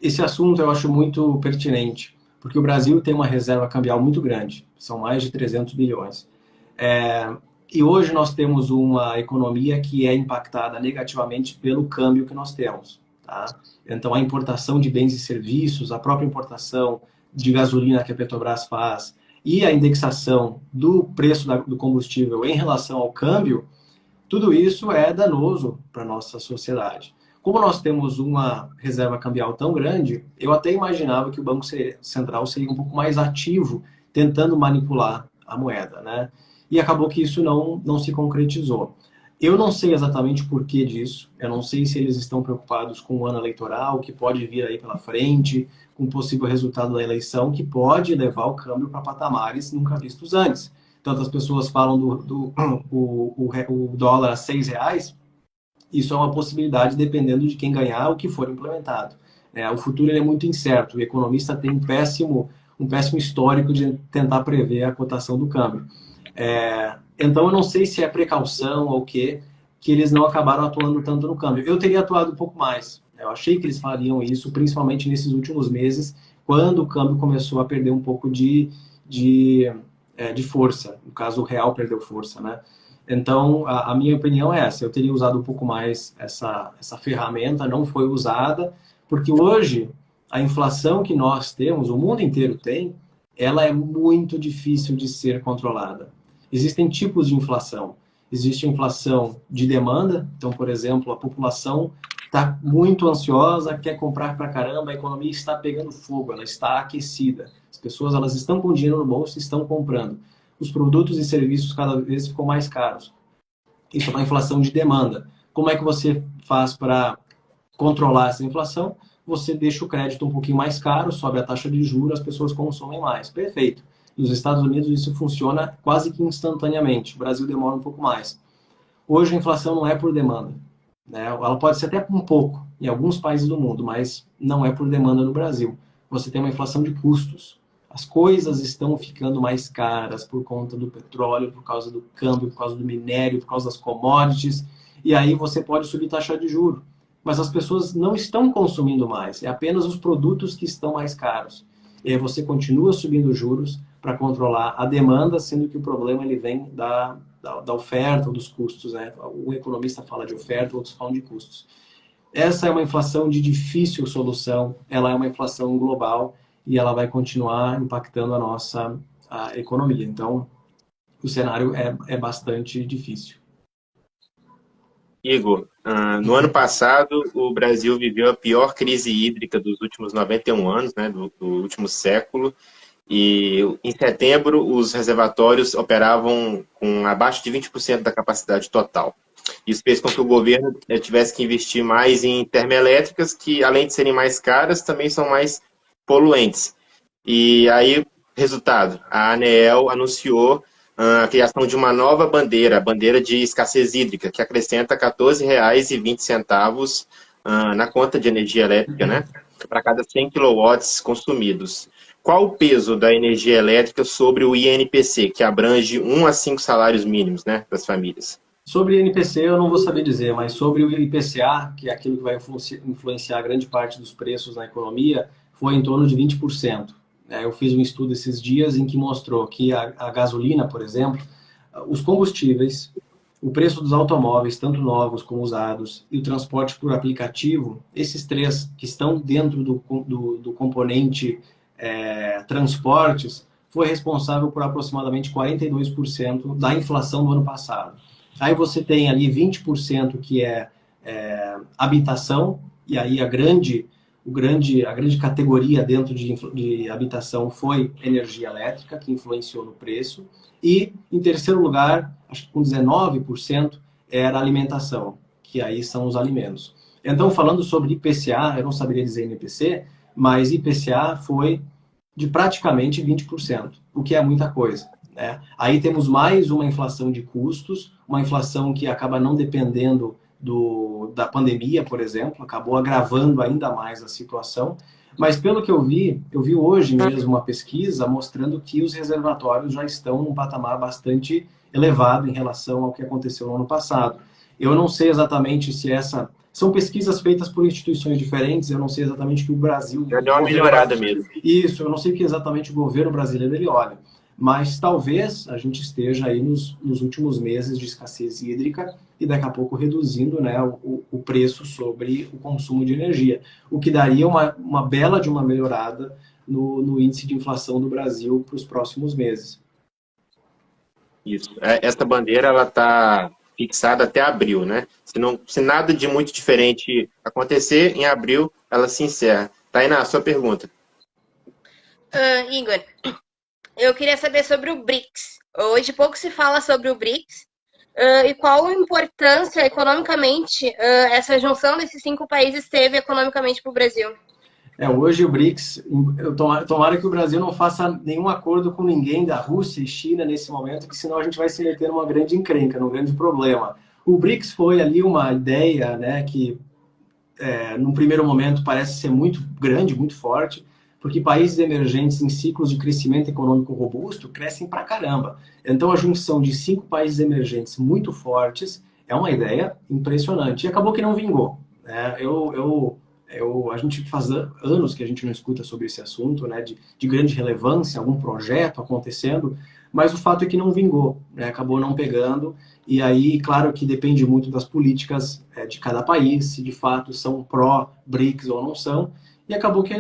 Esse assunto eu acho muito pertinente, porque o Brasil tem uma reserva cambial muito grande, são mais de 300 bilhões. E hoje nós temos uma economia que é impactada negativamente pelo câmbio que nós temos. Tá? Então, a importação de bens e serviços, a própria importação de gasolina que a Petrobras faz e a indexação do preço do combustível em relação ao câmbio, tudo isso é danoso para a nossa sociedade. Como nós temos uma reserva cambial tão grande, eu até imaginava que o Banco Central seria um pouco mais ativo tentando manipular a moeda, né? E acabou que isso não se concretizou. Eu não sei exatamente o porquê disso, eu não sei se eles estão preocupados com o ano eleitoral, que pode vir aí pela frente, com o possível resultado da eleição, que pode levar o câmbio para patamares nunca vistos antes. Tantas pessoas falam o dólar a R$6, isso é uma possibilidade dependendo de quem ganhar o que for implementado. O futuro ele é muito incerto, o economista tem um péssimo histórico de tentar prever a cotação do câmbio. Então eu não sei se é precaução ou o que eles não acabaram atuando tanto no câmbio. Eu teria atuado um pouco mais. Eu achei que eles fariam isso, principalmente nesses últimos meses, quando o câmbio começou a perder um pouco de força. No caso, o real perdeu força, né? Então, a minha opinião é essa. Eu teria usado um pouco mais essa ferramenta, não foi usada, porque hoje a inflação que nós temos, o mundo inteiro tem, ela é muito difícil de ser controlada. Existem tipos de inflação. Existe a inflação de demanda, então, por exemplo, a população está muito ansiosa, quer comprar pra caramba, a economia está pegando fogo, ela está aquecida. As pessoas elas estão com dinheiro no bolso e estão comprando. Os produtos e serviços cada vez ficam mais caros. Isso é uma inflação de demanda. Como é que você faz para controlar essa inflação? Você deixa o crédito um pouquinho mais caro, sobe a taxa de juros, as pessoas consomem mais. Perfeito. Nos Estados Unidos isso funciona quase que instantaneamente. O Brasil demora um pouco mais. Hoje a inflação não é por demanda, né? Ela pode ser até um pouco em alguns países do mundo, mas não é por demanda no Brasil. Você tem uma inflação de custos. As coisas estão ficando mais caras por conta do petróleo, por causa do câmbio, por causa do minério, por causa das commodities. E aí você pode subir taxa de juros. Mas as pessoas não estão consumindo mais. É apenas os produtos que estão mais caros. E aí você continua subindo juros para controlar a demanda, sendo que o problema ele vem da oferta ou dos custos, né? Um economista fala de oferta, outros falam de custos. Essa é uma inflação de difícil solução, ela é uma inflação global e ela vai continuar impactando a nossa economia. Então, o cenário é bastante difícil. Igor, no ano passado, o Brasil viveu a pior crise hídrica dos últimos 91 anos, né, do último século. E em setembro, os reservatórios operavam com abaixo de 20% da capacidade total. Isso fez com que o governo tivesse que investir mais em termoelétricas, que além de serem mais caras, também são mais poluentes. E aí, resultado, a ANEEL anunciou a criação de uma nova bandeira, a bandeira de escassez hídrica, que acrescenta R$ 14,20 na conta de energia elétrica, né, para cada 100 quilowatts consumidos. Qual o peso da energia elétrica sobre o INPC, que abrange 1 a 5 salários mínimos, né, das famílias? Sobre o INPC eu não vou saber dizer, mas sobre o IPCA, que é aquilo que vai influenciar grande parte dos preços na economia, foi em torno de 20%. Eu fiz um estudo esses dias em que mostrou que a gasolina, por exemplo, os combustíveis, o preço dos automóveis, tanto novos como usados, e o transporte por aplicativo, esses três que estão dentro do componente transportes, foi responsável por aproximadamente 42% da inflação do ano passado. Aí você tem ali 20% que é habitação, e aí a grande categoria dentro de habitação foi energia elétrica, que influenciou no preço. E, em terceiro lugar, acho que com 19%, era alimentação, que aí são os alimentos. Então, falando sobre IPCA, eu não saberia dizer INPC, mas IPCA foi de praticamente 20%, o que é muita coisa. Aí temos mais uma inflação de custos, uma inflação que acaba não dependendo da pandemia, por exemplo, acabou agravando ainda mais a situação. Mas pelo que eu vi hoje mesmo uma pesquisa mostrando que os reservatórios já estão num patamar bastante elevado em relação ao que aconteceu no ano passado. Eu não sei exatamente se são pesquisas feitas por instituições diferentes, eu não sei exatamente o que o Brasil... Já deu uma melhorada mesmo. Isso, eu não sei o que exatamente o governo brasileiro ele olha. Mas talvez a gente esteja aí nos últimos meses de escassez hídrica e daqui a pouco reduzindo, né, o preço sobre o consumo de energia, o que daria uma bela de uma melhorada no índice de inflação do Brasil para os próximos meses. Isso. Essa bandeira ela está fixada até abril, né? Se nada de muito diferente acontecer, em abril ela se encerra. Tainá, sua pergunta. Igor, eu queria saber sobre o BRICS. Hoje pouco se fala sobre o BRICS e qual a importância economicamente essa junção desses 5 países teve economicamente para o Brasil. Hoje o BRICS, tomara que o Brasil não faça nenhum acordo com ninguém da Rússia e China nesse momento, que senão a gente vai se meter numa grande encrenca, num grande problema. O BRICS foi ali uma ideia, né, que num primeiro momento parece ser muito grande, muito forte, porque países emergentes em ciclos de crescimento econômico robusto crescem pra caramba. Então, a junção de 5 países emergentes muito fortes é uma ideia impressionante. E acabou que não vingou. A gente faz anos que a gente não escuta sobre esse assunto, né, de grande relevância, algum projeto acontecendo, mas o fato é que não vingou, né, acabou não pegando. E aí, claro que depende muito das políticas de cada país, se de fato são pró-BRICS ou não são. E acabou que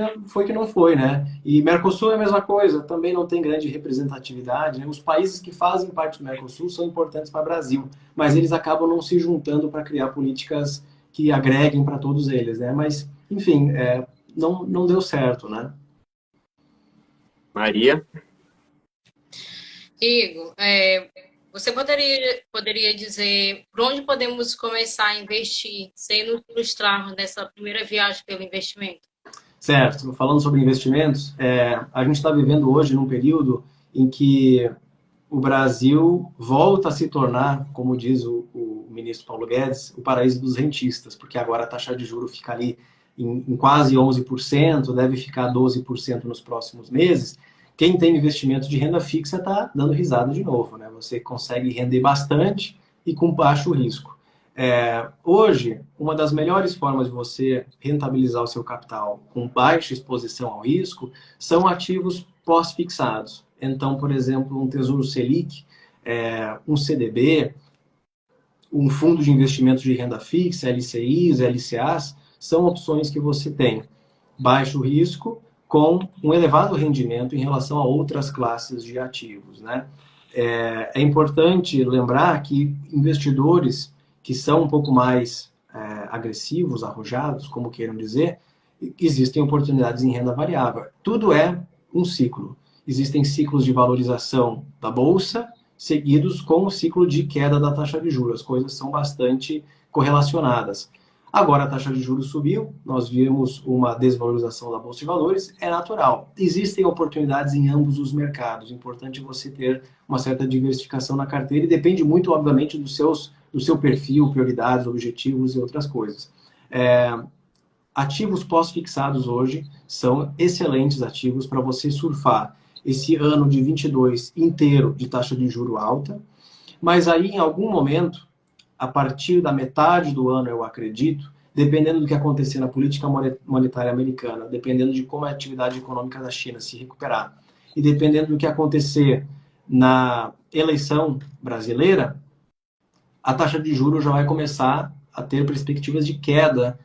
não foi, né? E Mercosul é a mesma coisa, também não tem grande representatividade, né? Os países que fazem parte do Mercosul são importantes para o Brasil, mas eles acabam não se juntando para criar políticas que agreguem para todos eles, né? Mas, enfim, não deu certo, né? Maria? Igor, você poderia dizer por onde podemos começar a investir sem nos frustrar nessa primeira viagem pelo investimento? Certo. Falando sobre investimentos, a gente está vivendo hoje num período em que o Brasil volta a se tornar, como diz o ministro Paulo Guedes, o paraíso dos rentistas, porque agora a taxa de juros fica ali em quase 11%, deve ficar 12% nos próximos meses. Quem tem investimento de renda fixa está dando risada de novo, né? Você consegue render bastante e com baixo risco. Hoje, uma das melhores formas de você rentabilizar o seu capital com baixa exposição ao risco são ativos pós-fixados. Então, por exemplo, um Tesouro Selic, um CDB, um fundo de investimentos de renda fixa, LCIs, LCAs, são opções que você tem baixo risco com um elevado rendimento em relação a outras classes de ativos, né? É importante lembrar que investidores que são um pouco mais agressivos, arrojados, como queiram dizer, existem oportunidades em renda variável. Tudo é um ciclo. Existem ciclos de valorização da bolsa seguidos com o ciclo de queda da taxa de juros. As coisas são bastante correlacionadas. Agora a taxa de juros subiu, nós vimos uma desvalorização da Bolsa de Valores, é natural. Existem oportunidades em ambos os mercados. É importante você ter uma certa diversificação na carteira e depende muito, obviamente, do seu perfil, prioridades, objetivos e outras coisas. Ativos pós-fixados hoje são excelentes ativos para você surfar esse ano de 22 inteiro de taxa de juro alta, mas aí em algum momento, a partir da metade do ano, eu acredito, dependendo do que acontecer na política monetária americana, dependendo de como a atividade econômica da China se recuperar, e dependendo do que acontecer na eleição brasileira, a taxa de juros já vai começar a ter perspectivas de queda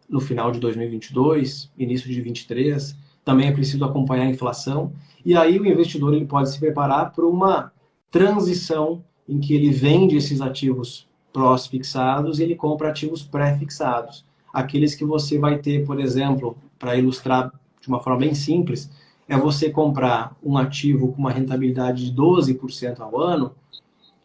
no final de 2022, início de 2023. Também é preciso acompanhar a inflação. E aí o investidor ele pode se preparar para uma transição em que ele vende esses ativos pós-fixados e ele compra ativos pré-fixados. Aqueles que você vai ter, por exemplo, para ilustrar de uma forma bem simples, é você comprar um ativo com uma rentabilidade de 12% ao ano,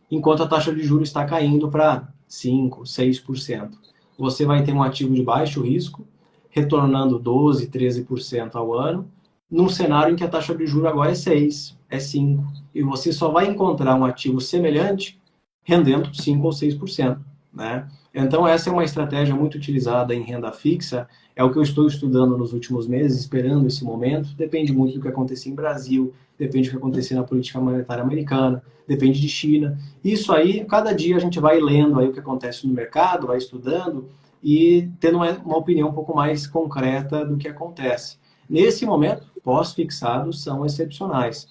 enquanto a taxa de juros está caindo para 5%, 6%. Você vai ter um ativo de baixo risco, retornando 12%, 13% ao ano, num cenário em que a taxa de juros agora é 6%, é 5%. E você só vai encontrar um ativo semelhante rendendo 5% ou 6%. Né? Então, essa é uma estratégia muito utilizada em renda fixa, é o que eu estou estudando nos últimos meses, esperando esse momento. Depende muito do que acontecer em Brasil, depende do que acontecer na política monetária americana, depende de China. Isso aí, cada dia a gente vai lendo aí o que acontece no mercado, vai estudando e tendo uma opinião um pouco mais concreta do que acontece. Nesse momento, pós-fixados são excepcionais.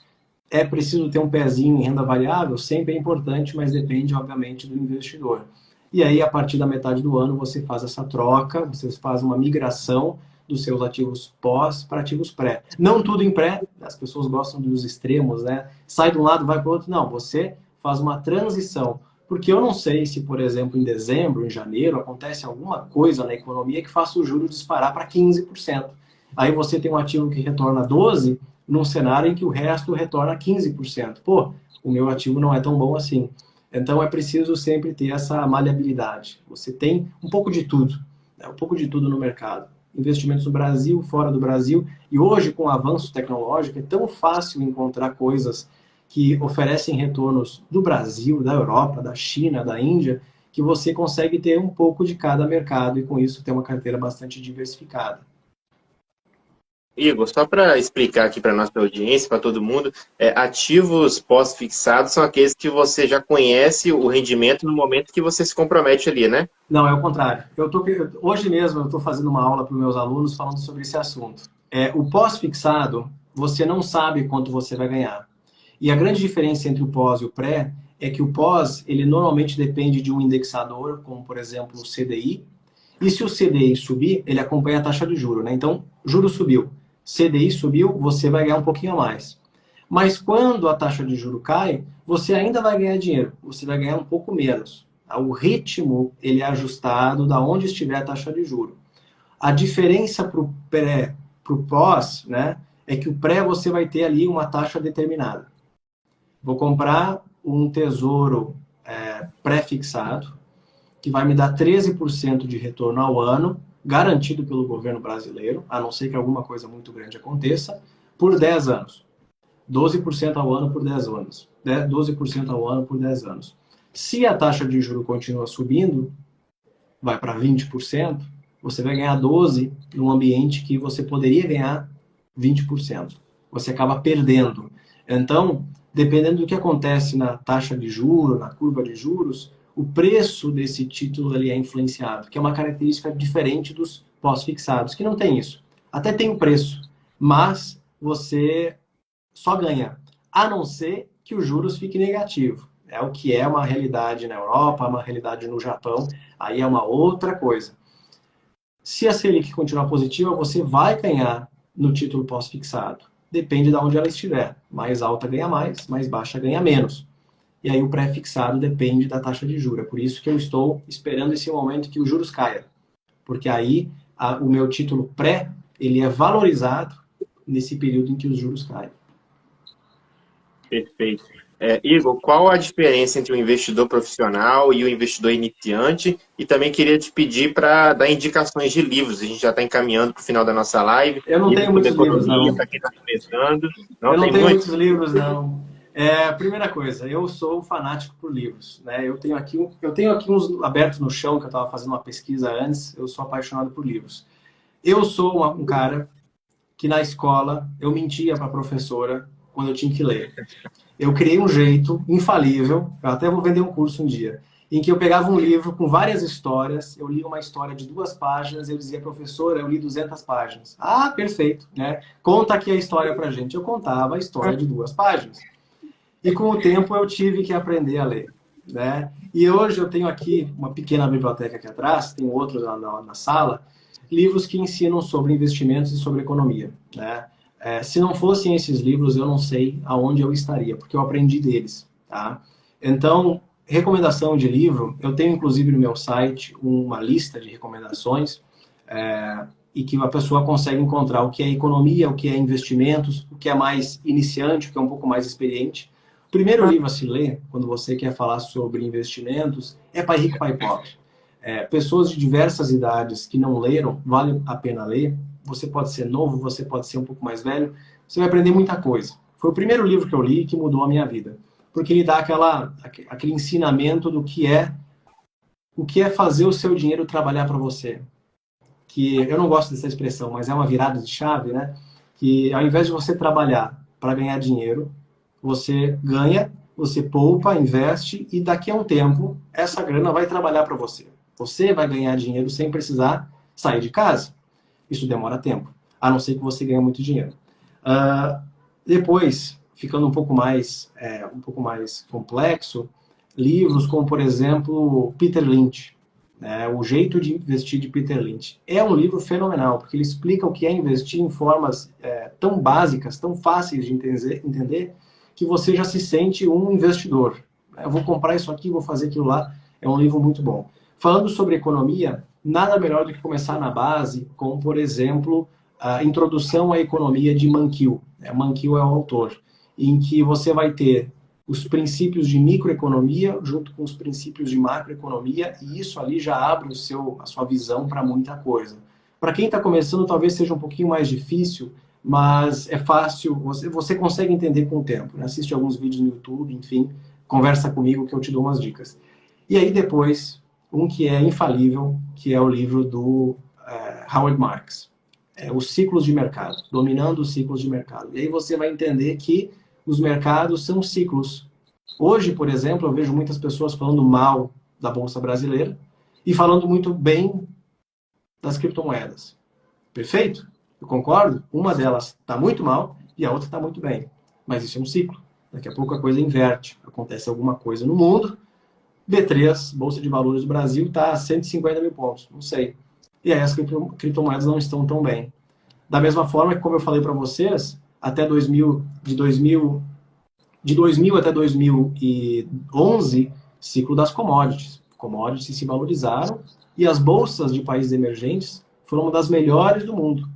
É preciso ter um pezinho em renda variável? Sempre é importante, mas depende, obviamente, do investidor. E aí, a partir da metade do ano, você faz essa troca, você faz uma migração dos seus ativos pós para ativos pré. Não tudo em pré, as pessoas gostam dos extremos, né? Sai de um lado, vai para o outro. Não, você faz uma transição. Porque eu não sei se, por exemplo, em dezembro, em janeiro, acontece alguma coisa na economia que faça o juro disparar para 15%. Aí você tem um ativo que retorna 12%, num cenário em que o resto retorna 15%. Pô, o meu ativo não é tão bom assim. Então é preciso sempre ter essa maleabilidade. Você tem um pouco de tudo, né? Um pouco de tudo no mercado. Investimentos no Brasil, fora do Brasil. E hoje, com o avanço tecnológico, é tão fácil encontrar coisas que oferecem retornos do Brasil, da Europa, da China, da Índia, que você consegue ter um pouco de cada mercado e com isso ter uma carteira bastante diversificada. Igor, só para explicar aqui para a nossa audiência, para todo mundo, ativos pós-fixados são aqueles que você já conhece o rendimento no momento que você se compromete ali, né? Não, é o contrário. Hoje mesmo eu estou fazendo uma aula para os meus alunos falando sobre esse assunto. O pós-fixado, você não sabe quanto você vai ganhar. E a grande diferença entre o pós e o pré é que o pós, ele normalmente depende de um indexador, como por exemplo o CDI, e se o CDI subir, ele acompanha a taxa de juros, né? Então, juros subiu, CDI subiu, você vai ganhar um pouquinho a mais. Mas quando a taxa de juros cai, você ainda vai ganhar dinheiro, você vai ganhar um pouco menos. O ritmo, ele é ajustado da onde estiver a taxa de juros. A diferença para o pré, para o pós, né, é que o pré você vai ter ali uma taxa determinada. Vou comprar um tesouro pré-fixado, que vai me dar 13% de retorno ao ano, garantido pelo governo brasileiro, a não ser que alguma coisa muito grande aconteça, por 10 anos. 12% ao ano por 10 anos. 12% ao ano por 10 anos. Se a taxa de juros continua subindo, vai para 20%, você vai ganhar 12% num ambiente que você poderia ganhar 20%. Você acaba perdendo. Então, dependendo do que acontece na taxa de juros, na curva de juros, o preço desse título ali é influenciado, que é uma característica diferente dos pós-fixados, que não tem isso. Até tem o preço, mas você só ganha, a não ser que os juros fique negativo. É o que é uma realidade na Europa, uma realidade no Japão, aí é uma outra coisa. Se a Selic continuar positiva, você vai ganhar no título pós-fixado. Depende de onde ela estiver. Mais alta ganha mais baixa ganha menos. E aí o pré-fixado depende da taxa de juros. É por isso que eu estou esperando esse momento que os juros caia. Porque aí o meu título pré, ele é valorizado nesse período em que os juros caem. Perfeito. Igor, qual a diferença entre o investidor profissional e o investidor iniciante? E também queria te pedir para dar indicações de livros. A gente já está encaminhando para o final da nossa live. Eu não tenho Livros sobre muitos livros, economia, não. para quem está começando. Não Eu não tem tenho muito? muitos livros, não. Primeira coisa, eu sou fanático por livros, né? Eu tenho aqui uns abertos no chão, que eu estava fazendo uma pesquisa antes. Eu sou apaixonado por livros. Eu sou um cara que na escola eu mentia para a professora quando eu tinha que ler. Eu criei um jeito infalível, eu até vou vender um curso um dia, em que eu pegava um livro com várias histórias, eu lia uma história de 2 páginas, eu dizia, professora, eu li 200 páginas. Ah, perfeito, né? Conta aqui a história pra gente. Eu contava a história de 2 páginas. E com o tempo eu tive que aprender a ler, né? E hoje eu tenho aqui uma pequena biblioteca aqui atrás, tem outros na sala, livros que ensinam sobre investimentos e sobre economia, né? Se não fossem esses livros, eu não sei aonde eu estaria, porque eu aprendi deles, tá? Então, recomendação de livro, eu tenho inclusive no meu site uma lista de recomendações, e que a pessoa consegue encontrar o que é economia, o que é investimentos, o que é mais iniciante, o que é um pouco mais experiente. O primeiro livro a se ler, quando você quer falar sobre investimentos, é Pai Rico, Pai Pobre. Pessoas de diversas idades que não leram, vale a pena ler. Você pode ser novo, você pode ser um pouco mais velho, você vai aprender muita coisa. Foi o primeiro livro que eu li que mudou a minha vida, porque ele dá aquele ensinamento do que é o que é fazer o seu dinheiro trabalhar para você. Que eu não gosto dessa expressão, mas é uma virada de chave, né? Que ao invés de você trabalhar para ganhar dinheiro, você ganha, você poupa, investe e daqui a um tempo essa grana vai trabalhar para você. Você vai ganhar dinheiro sem precisar sair de casa. Isso demora tempo, a não ser que você ganhe muito dinheiro. Depois, ficando um pouco mais complexo, livros como, por exemplo, Peter Lynch, O Jeito de Investir, de Peter Lynch. É um livro fenomenal, porque ele explica o que é investir em formas tão básicas, tão fáceis de entender, que você já se sente um investidor. Eu vou comprar isso aqui, vou fazer aquilo lá. É um livro muito bom. Falando sobre economia, nada melhor do que começar na base, como, por exemplo, a Introdução à Economia de Mankiw. Mankiw é o autor, em que você vai ter os princípios de microeconomia junto com os princípios de macroeconomia, e isso ali já abre a sua visão para muita coisa. Para quem está começando, talvez seja um pouquinho mais difícil, mas é fácil, você consegue entender com o tempo. Né? Assiste alguns vídeos no YouTube, enfim, conversa comigo que eu te dou umas dicas. E aí depois, um que é infalível, que é o livro do Howard Marks, Os Ciclos de Mercado, Dominando os Ciclos de Mercado. E aí você vai entender que os mercados são ciclos. Hoje, por exemplo, eu vejo muitas pessoas falando mal da Bolsa Brasileira e falando muito bem das criptomoedas. Perfeito? Eu concordo? Uma delas está muito mal e a outra está muito bem. Mas isso é um ciclo. Daqui a pouco a coisa inverte. Acontece alguma coisa no mundo. B3, Bolsa de Valores do Brasil, está a 150 mil pontos. Não sei. E aí as criptomoedas não estão tão bem. Da mesma forma que, como eu falei para vocês, de 2000 até 2011, ciclo das commodities. Commodities se valorizaram e as bolsas de países emergentes foram uma das melhores do mundo.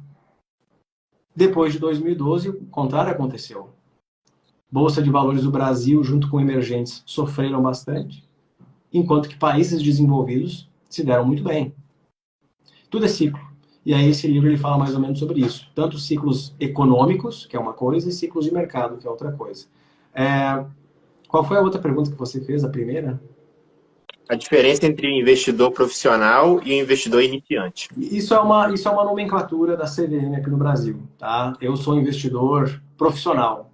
Depois de 2012, o contrário aconteceu. Bolsa de Valores do Brasil, junto com emergentes, sofreram bastante, enquanto que países desenvolvidos se deram muito bem. Tudo é ciclo. E aí esse livro ele fala mais ou menos sobre isso. Tanto ciclos econômicos, que é uma coisa, e ciclos de mercado, que é outra coisa. Qual foi a outra pergunta que você fez, a primeira? A diferença entre o investidor profissional e o investidor iniciante. Isso é uma nomenclatura da CVM aqui no Brasil. Tá? Eu sou investidor profissional.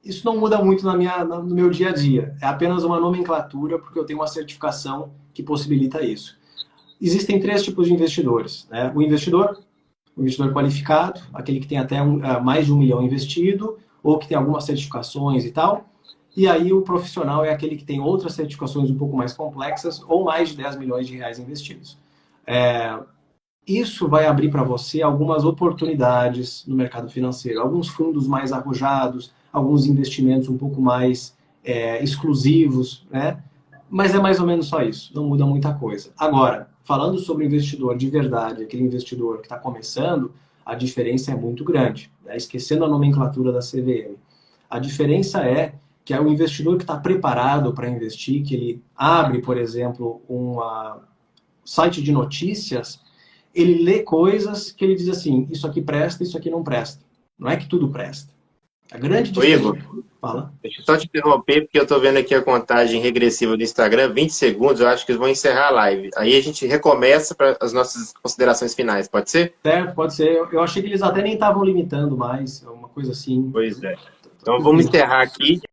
Isso não muda muito no meu dia a dia. É apenas uma nomenclatura, porque eu tenho uma certificação que possibilita isso. Existem 3 tipos de investidores. Né? O investidor qualificado, aquele que tem até mais de 1 milhão investido, ou que tem algumas certificações e tal. E aí o profissional é aquele que tem outras certificações um pouco mais complexas, ou mais de 10 milhões de reais investidos. Isso vai abrir para você algumas oportunidades no mercado financeiro, alguns fundos mais arrojados, alguns investimentos um pouco mais exclusivos, né? Mas é mais ou menos só isso, não muda muita coisa. Agora, falando sobre o investidor de verdade, aquele investidor que está começando, a diferença é muito grande. Né? Esquecendo a nomenclatura da CVM. A diferença é que é o investidor que está preparado para investir, que ele abre, por exemplo, um site de notícias, ele lê coisas que ele diz assim, isso aqui presta, isso aqui não presta. Não é que tudo presta. A grande Igor, diferença... Fala. deixa eu só te interromper, porque eu estou vendo aqui a contagem regressiva do Instagram, 20 segundos, eu acho que eles vão encerrar a live. Aí a gente recomeça para as nossas considerações finais, pode ser? Certo, pode ser. Eu achei que eles até nem estavam limitando mais, uma coisa assim. Pois é. Então vamos encerrar aqui.